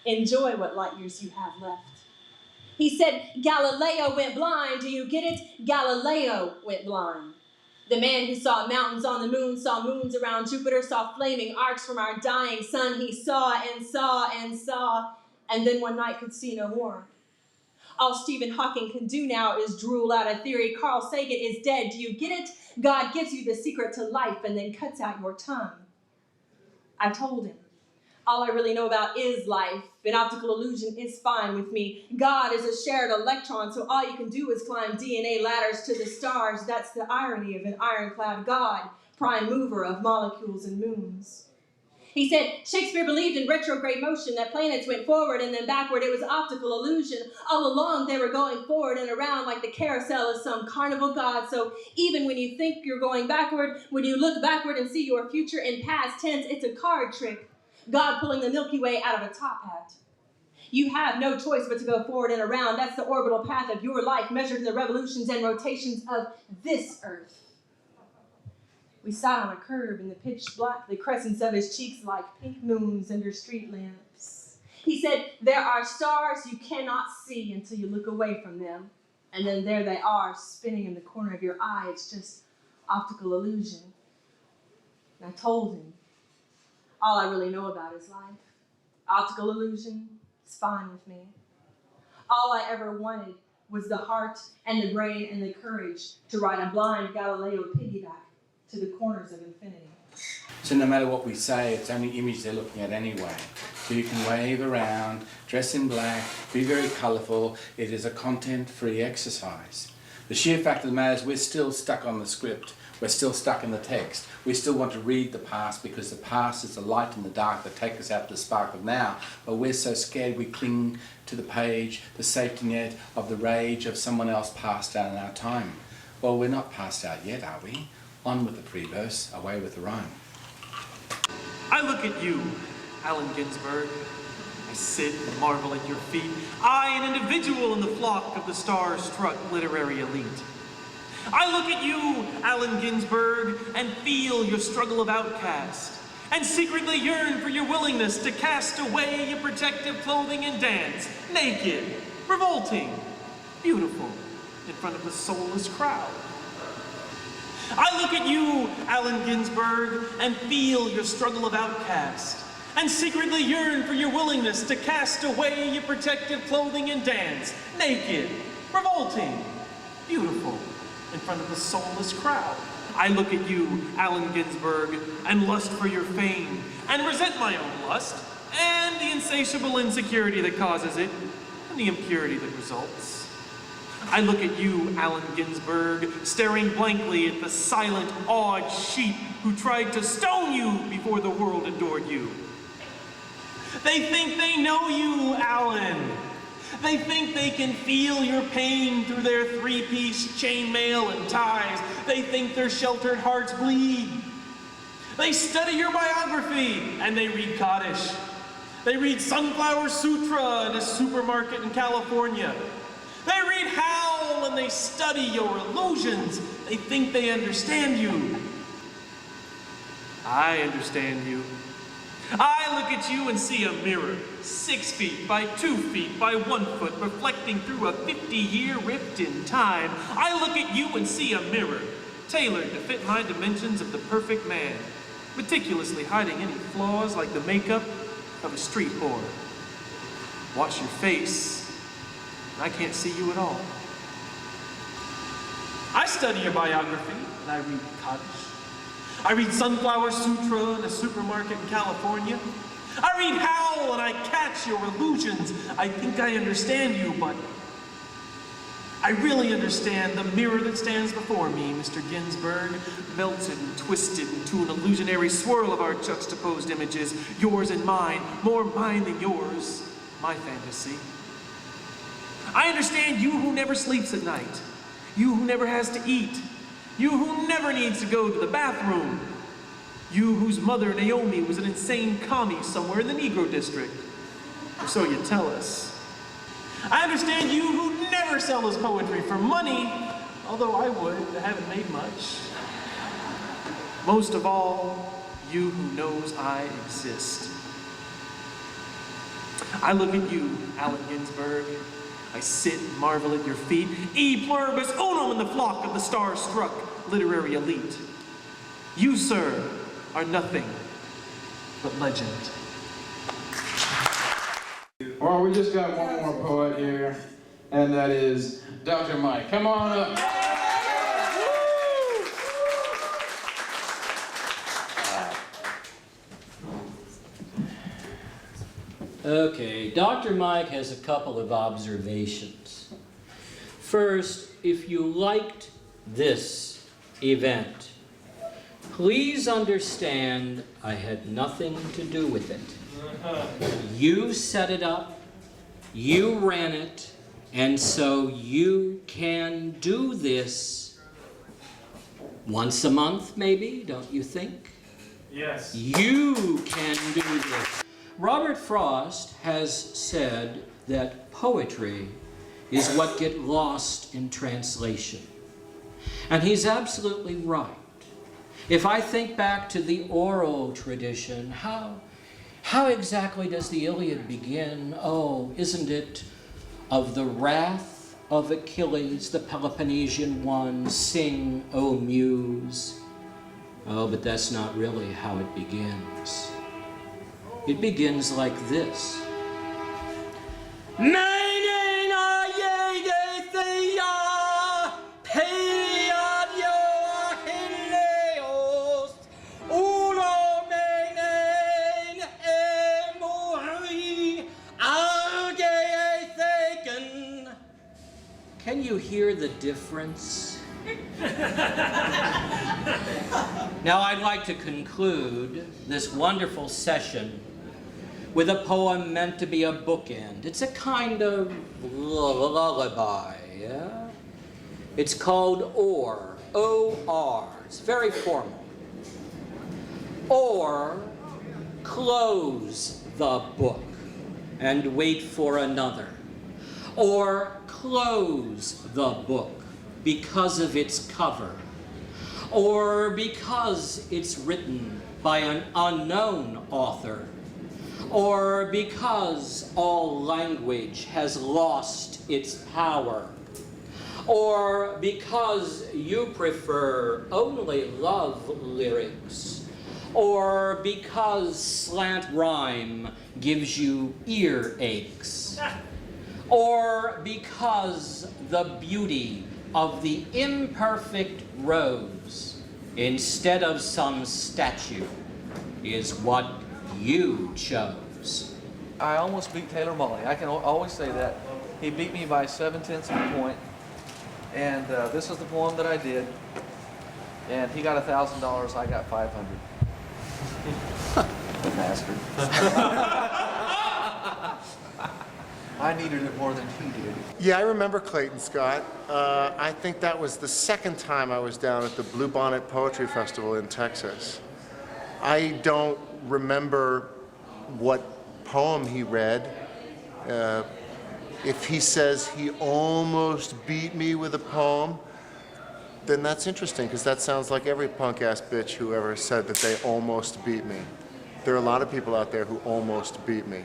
Enjoy what light years you have left. He said, Galileo went blind. Do you get it? Galileo went blind. The man who saw mountains on the moon, saw moons around Jupiter, saw flaming arcs from our dying sun. He saw and saw and saw, and then one night could see no more. All Stephen Hawking can do now is drool out a theory. Carl Sagan is dead. Do you get it? God gives you the secret to life and then cuts out your tongue. I told him. All I really know about is life, and optical illusion is fine with me. God is a shared electron, so all you can do is climb DNA ladders to the stars. That's the irony of an ironclad God, prime mover of molecules and moons. He said Shakespeare believed in retrograde motion, that planets went forward and then backward. It was optical illusion. All along they were going forward and around like the carousel of some carnival god. So even when you think you're going backward, when you look backward and see your future in past tense, it's a card trick. God pulling the Milky Way out of a top hat. You have no choice but to go forward and around. That's the orbital path of your life, measured in the revolutions and rotations of this Earth. We sat on a curb in the pitch black, the crescents of his cheeks like pink moons under street lamps. He said, there are stars you cannot see until you look away from them. And then there they are, spinning in the corner of your eye. It's just optical illusion. And I told him, all I really know about is life. Optical illusion is fine with me. All I ever wanted was the heart and the brain and the courage to ride a blind Galileo piggyback to the corners of infinity. So no matter what we say, it's only image they're looking at anyway. So you can wave around, dress in black, be very colourful. It is a content-free exercise. The sheer fact of the matter is we're still stuck on the script. We're still stuck in the text. We still want to read the past because the past is the light in the dark that takes us out to the spark of now. But we're so scared we cling to the page, the safety net of the rage of someone else passed out in our time. Well, we're not passed out yet, are we? On with the pre-verse, away with the rhyme. I look at you, Allen Ginsberg. I sit and marvel at your feet. I, an individual in the flock of the star-struck literary elite. I look at you, Allen Ginsberg, and feel your struggle of outcast, and secretly yearn for your willingness to cast away your protective clothing and dance, naked, revolting, beautiful, in front of a soulless crowd. I look at you, Allen Ginsberg, and feel your struggle of outcast, and secretly yearn for your willingness to cast away your protective clothing and dance, naked, revolting, beautiful, in front of a soulless crowd. I look at you, Allen Ginsberg, and lust for your fame, and resent my own lust, and the insatiable insecurity that causes it, and the impurity that results. I look at you, Allen Ginsberg, staring blankly at the silent, awed sheep who tried to stone you before the world adored you. They think they know you, Allen. They think they can feel your pain through their three-piece chainmail and ties. They think their sheltered hearts bleed. They study your biography and they read Kaddish. They read Sunflower Sutra in a supermarket in California. They read Howl and they study your illusions. They think they understand you. I understand you. I I look at you and see a mirror, 6 feet by 2 feet by 1 foot, reflecting through a 50-year rift in time. I look at you and see a mirror, tailored to fit my dimensions of the perfect man, meticulously hiding any flaws like the makeup of a street whore. Wash your face, and I can't see you at all. I study your biography, and I read Kaddish. I read Sunflower Sutra in a supermarket in California. I read Howl, and I catch your illusions. I think I understand you, but I really understand the mirror that stands before me, Mr. Ginsburg, melted and twisted into an illusionary swirl of our juxtaposed images, yours and mine, more mine than yours, my fantasy. I understand you who never sleeps at night, you who never has to eat, you who never needs to go to the bathroom, you whose mother, Naomi, was an insane commie somewhere in the Negro district, or so you tell us. I understand you who never sell his poetry for money, although I would, I haven't made much. Most of all, you who knows I exist. I look at you, Allen Ginsberg. I sit and marvel at your feet. E pluribus unum in the flock of the star-struck literary elite. You, sir, are nothing but legend. Well, we just got one more poet here, and that is Dr. Mike. Come on up. Okay, Dr. Mike has a couple of observations. First, if you liked this event, please understand I had nothing to do with it. You set it up, you ran it, and so you can do this once a month, maybe, don't you think? Yes. You can do this. Robert Frost has said that poetry is what gets lost in translation. And he's absolutely right. If I think back to the oral tradition, how exactly does the Iliad begin? Oh, isn't it of the wrath of Achilles, the Peloponnesian one, sing, O Muse? Oh, but that's not really how it begins. It begins like this. Can you hear the difference? Now I'd like to conclude this wonderful session with a poem meant to be a bookend. It's a kind of lullaby, yeah? It's called Or, O-R. It's very formal. Or, close the book and wait for another. Or, close the book because of its cover. Or because it's written by an unknown author. Or because all language has lost its power. Or because you prefer only love lyrics. Or because slant rhyme gives you ear aches. Or because the beauty of the imperfect rose, instead of some statue, is what you chose. I almost beat Taylor Mully. I can always say that. He beat me by 7/10 of a point. And this is the poem that I did. And he got $1,000, I got $500. The bastard. I needed it more than he did. Yeah, I remember Clayton Scott. I think that was the second time I was down at the Bluebonnet Poetry Festival in Texas. I don't remember what poem he read. If he says he almost beat me with a poem, then that's interesting, because that sounds like every punk-ass bitch who ever said that they almost beat me. there are a lot of people out there who almost beat me.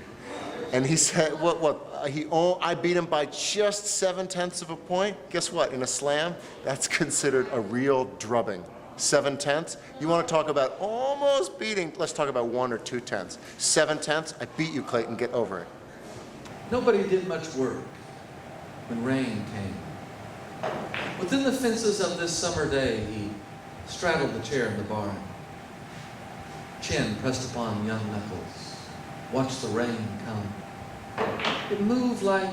And he said, I beat him by just 7/10 of a point. Guess what? In a slam, that's considered a real drubbing. 7/10. You want to talk about almost beating? Let's talk about 1 or 2 tenths. 7/10. I beat you, Clayton. Get over it. Nobody did much work when rain came. Within the fences of this summer day, he straddled the chair in the barn, chin pressed upon young knuckles, watched the rain come. It moved like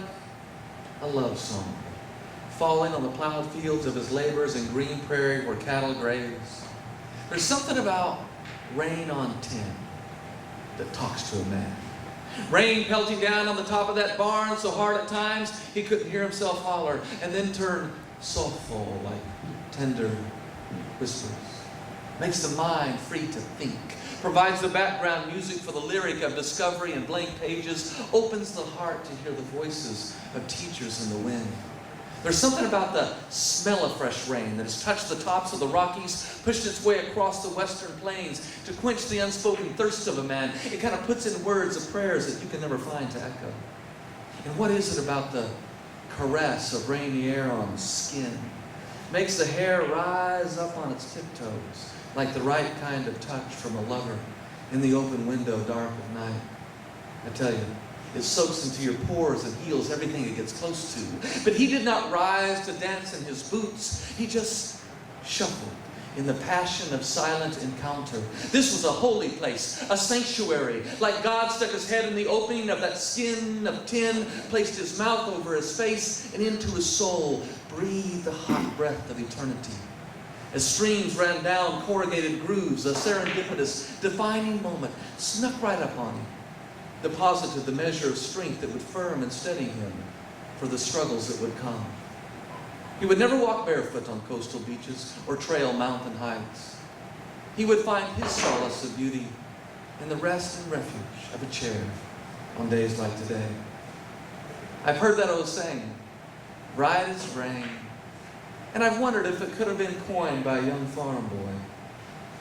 a love song, falling on the plowed fields of his labors in green prairie where cattle graze. There's something about rain on tin that talks to a man. Rain pelting down on the top of that barn so hard at times he couldn't hear himself holler, and then turn soulful like tender whispers. Makes the mind free to think, provides the background music for the lyric of discovery and blank pages, opens the heart to hear the voices of teachers in the wind. There's something about the smell of fresh rain that has touched the tops of the Rockies, pushed its way across the western plains to quench the unspoken thirst of a man. It kind of puts in words of prayers that you can never find to echo. And what is it about the caress of rainy air on skin? Makes the hair rise up on its tiptoes, like the right kind of touch from a lover in the open window dark of night. I tell you, it soaks into your pores and heals everything it gets close to. But he did not rise to dance in his boots. He just shuffled in the passion of silent encounter. This was a holy place, a sanctuary. Like God stuck his head in the opening of that skin of tin, placed his mouth over his face and into his soul, breathed the hot breath of eternity. As streams ran down corrugated grooves, a serendipitous, defining moment snuck right up on him, deposited the measure of strength that would firm and steady him for the struggles that would come. He would never walk barefoot on coastal beaches or trail mountain heights. He would find his solace of beauty in the rest and refuge of a chair on days like today. I've heard that old saying, bright as rain, and I've wondered if it could have been coined by a young farm boy,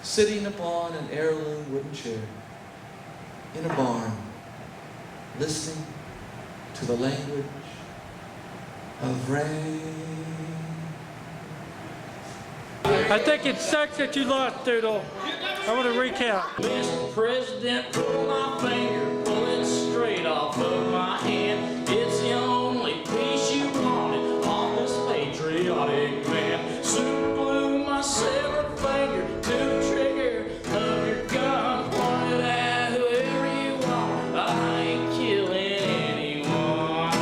sitting upon an heirloom wooden chair in a barn, listening to the language of rain. I think it sucks that you lost, Doodle. I want to recount. Mr. President, pull my finger, pull it straight off of my hand. It's the only piece you wanted on this patriotic man. Super glue my severed finger to the trigger of your gun. Point it at whoever you want. I ain't killing anyone.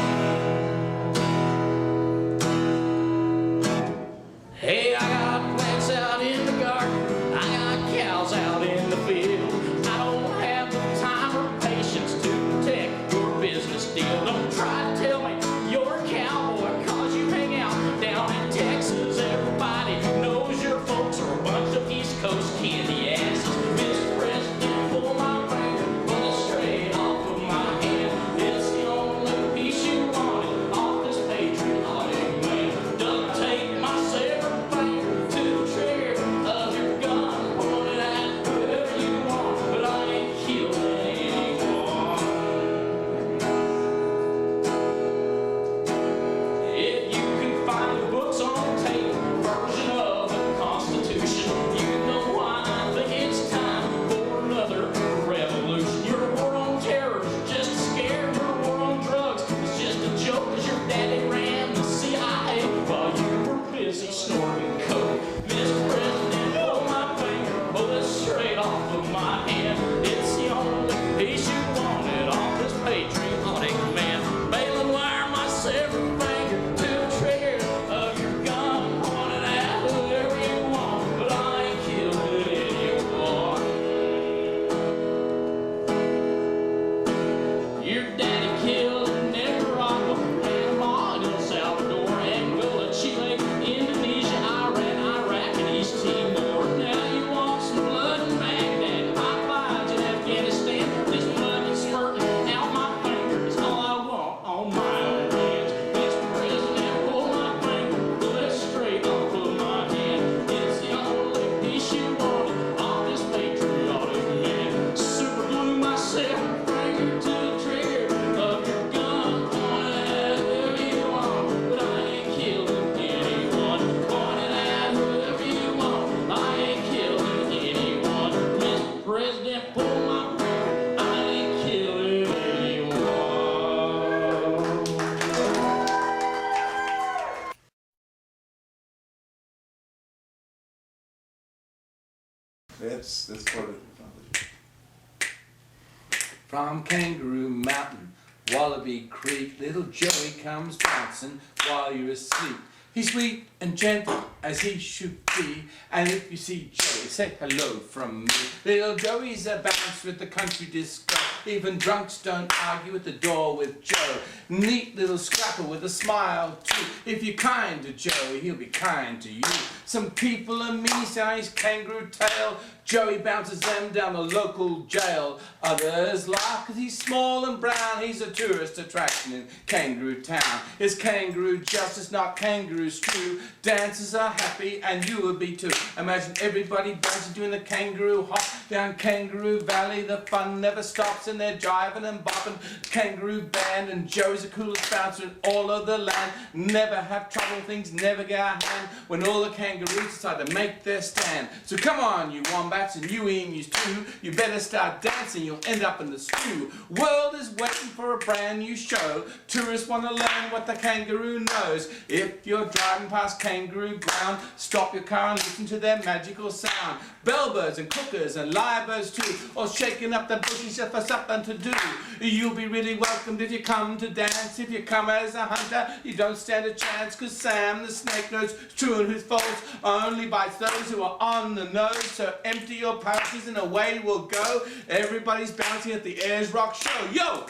Hey, I got plants out in the garden. I got cows out in the field. I don't have the time or patience to protect your business deal. Don't try to tell me you're a cowboy cause you hang out down in Texas. Everybody knows your folks are a bunch of East Coast candy asses. Mr. President, pull my finger, pull it straight off of my hand. It's the only piece you wanted off this patriotic man. Duct tape my severed finger to the trigger of your gun. Point it at whoever you want, but I ain't killing anyone. That's part of it. From Kangaroo Mountain, Wallaby Creek, little Joey comes bouncing while you're asleep. He's sweet and gentle as he should be, and if you see Joey, say hello from me. Little Joey's a bounce with the country disco. Even drunks don't argue at the door with Joe. Neat little scrapper with a smile too. If you're kind to Joey, he'll be kind to you. Some people are mean, say his kangaroo tail. Joey bounces them down the local jail. Others laugh because he's small and brown. He's a tourist attraction in Kangaroo Town. It's kangaroo justice, not kangaroo stew. Dancers are happy and you will be too. Imagine everybody bouncing doing the kangaroo hop down Kangaroo Valley. The fun never stops and they're jiving and bopping. Kangaroo band and Joey's the coolest bouncer in all of the land. Never have trouble, things never get out of hand when all the kangaroos decide to make their stand. So come on, you wombats and you emus too. You better start dancing, you'll end up in the stew. World is waiting for a brand new show. Tourists want to learn what the kangaroo knows. If you're driving past kangaroo ground, stop your car and listen to their magical sound. Bellbirds and cookers and lyrebirds too, all shaking up the bushes just for something to do. You'll be really welcomed if you come to dance. If you come as a hunter, you don't stand a chance, cause Sam the snake knows true and who's false only bites those who are on the nose. So empty your pouches and away we'll go. Everybody's bouncing at the Ayers Rock Show. Yo!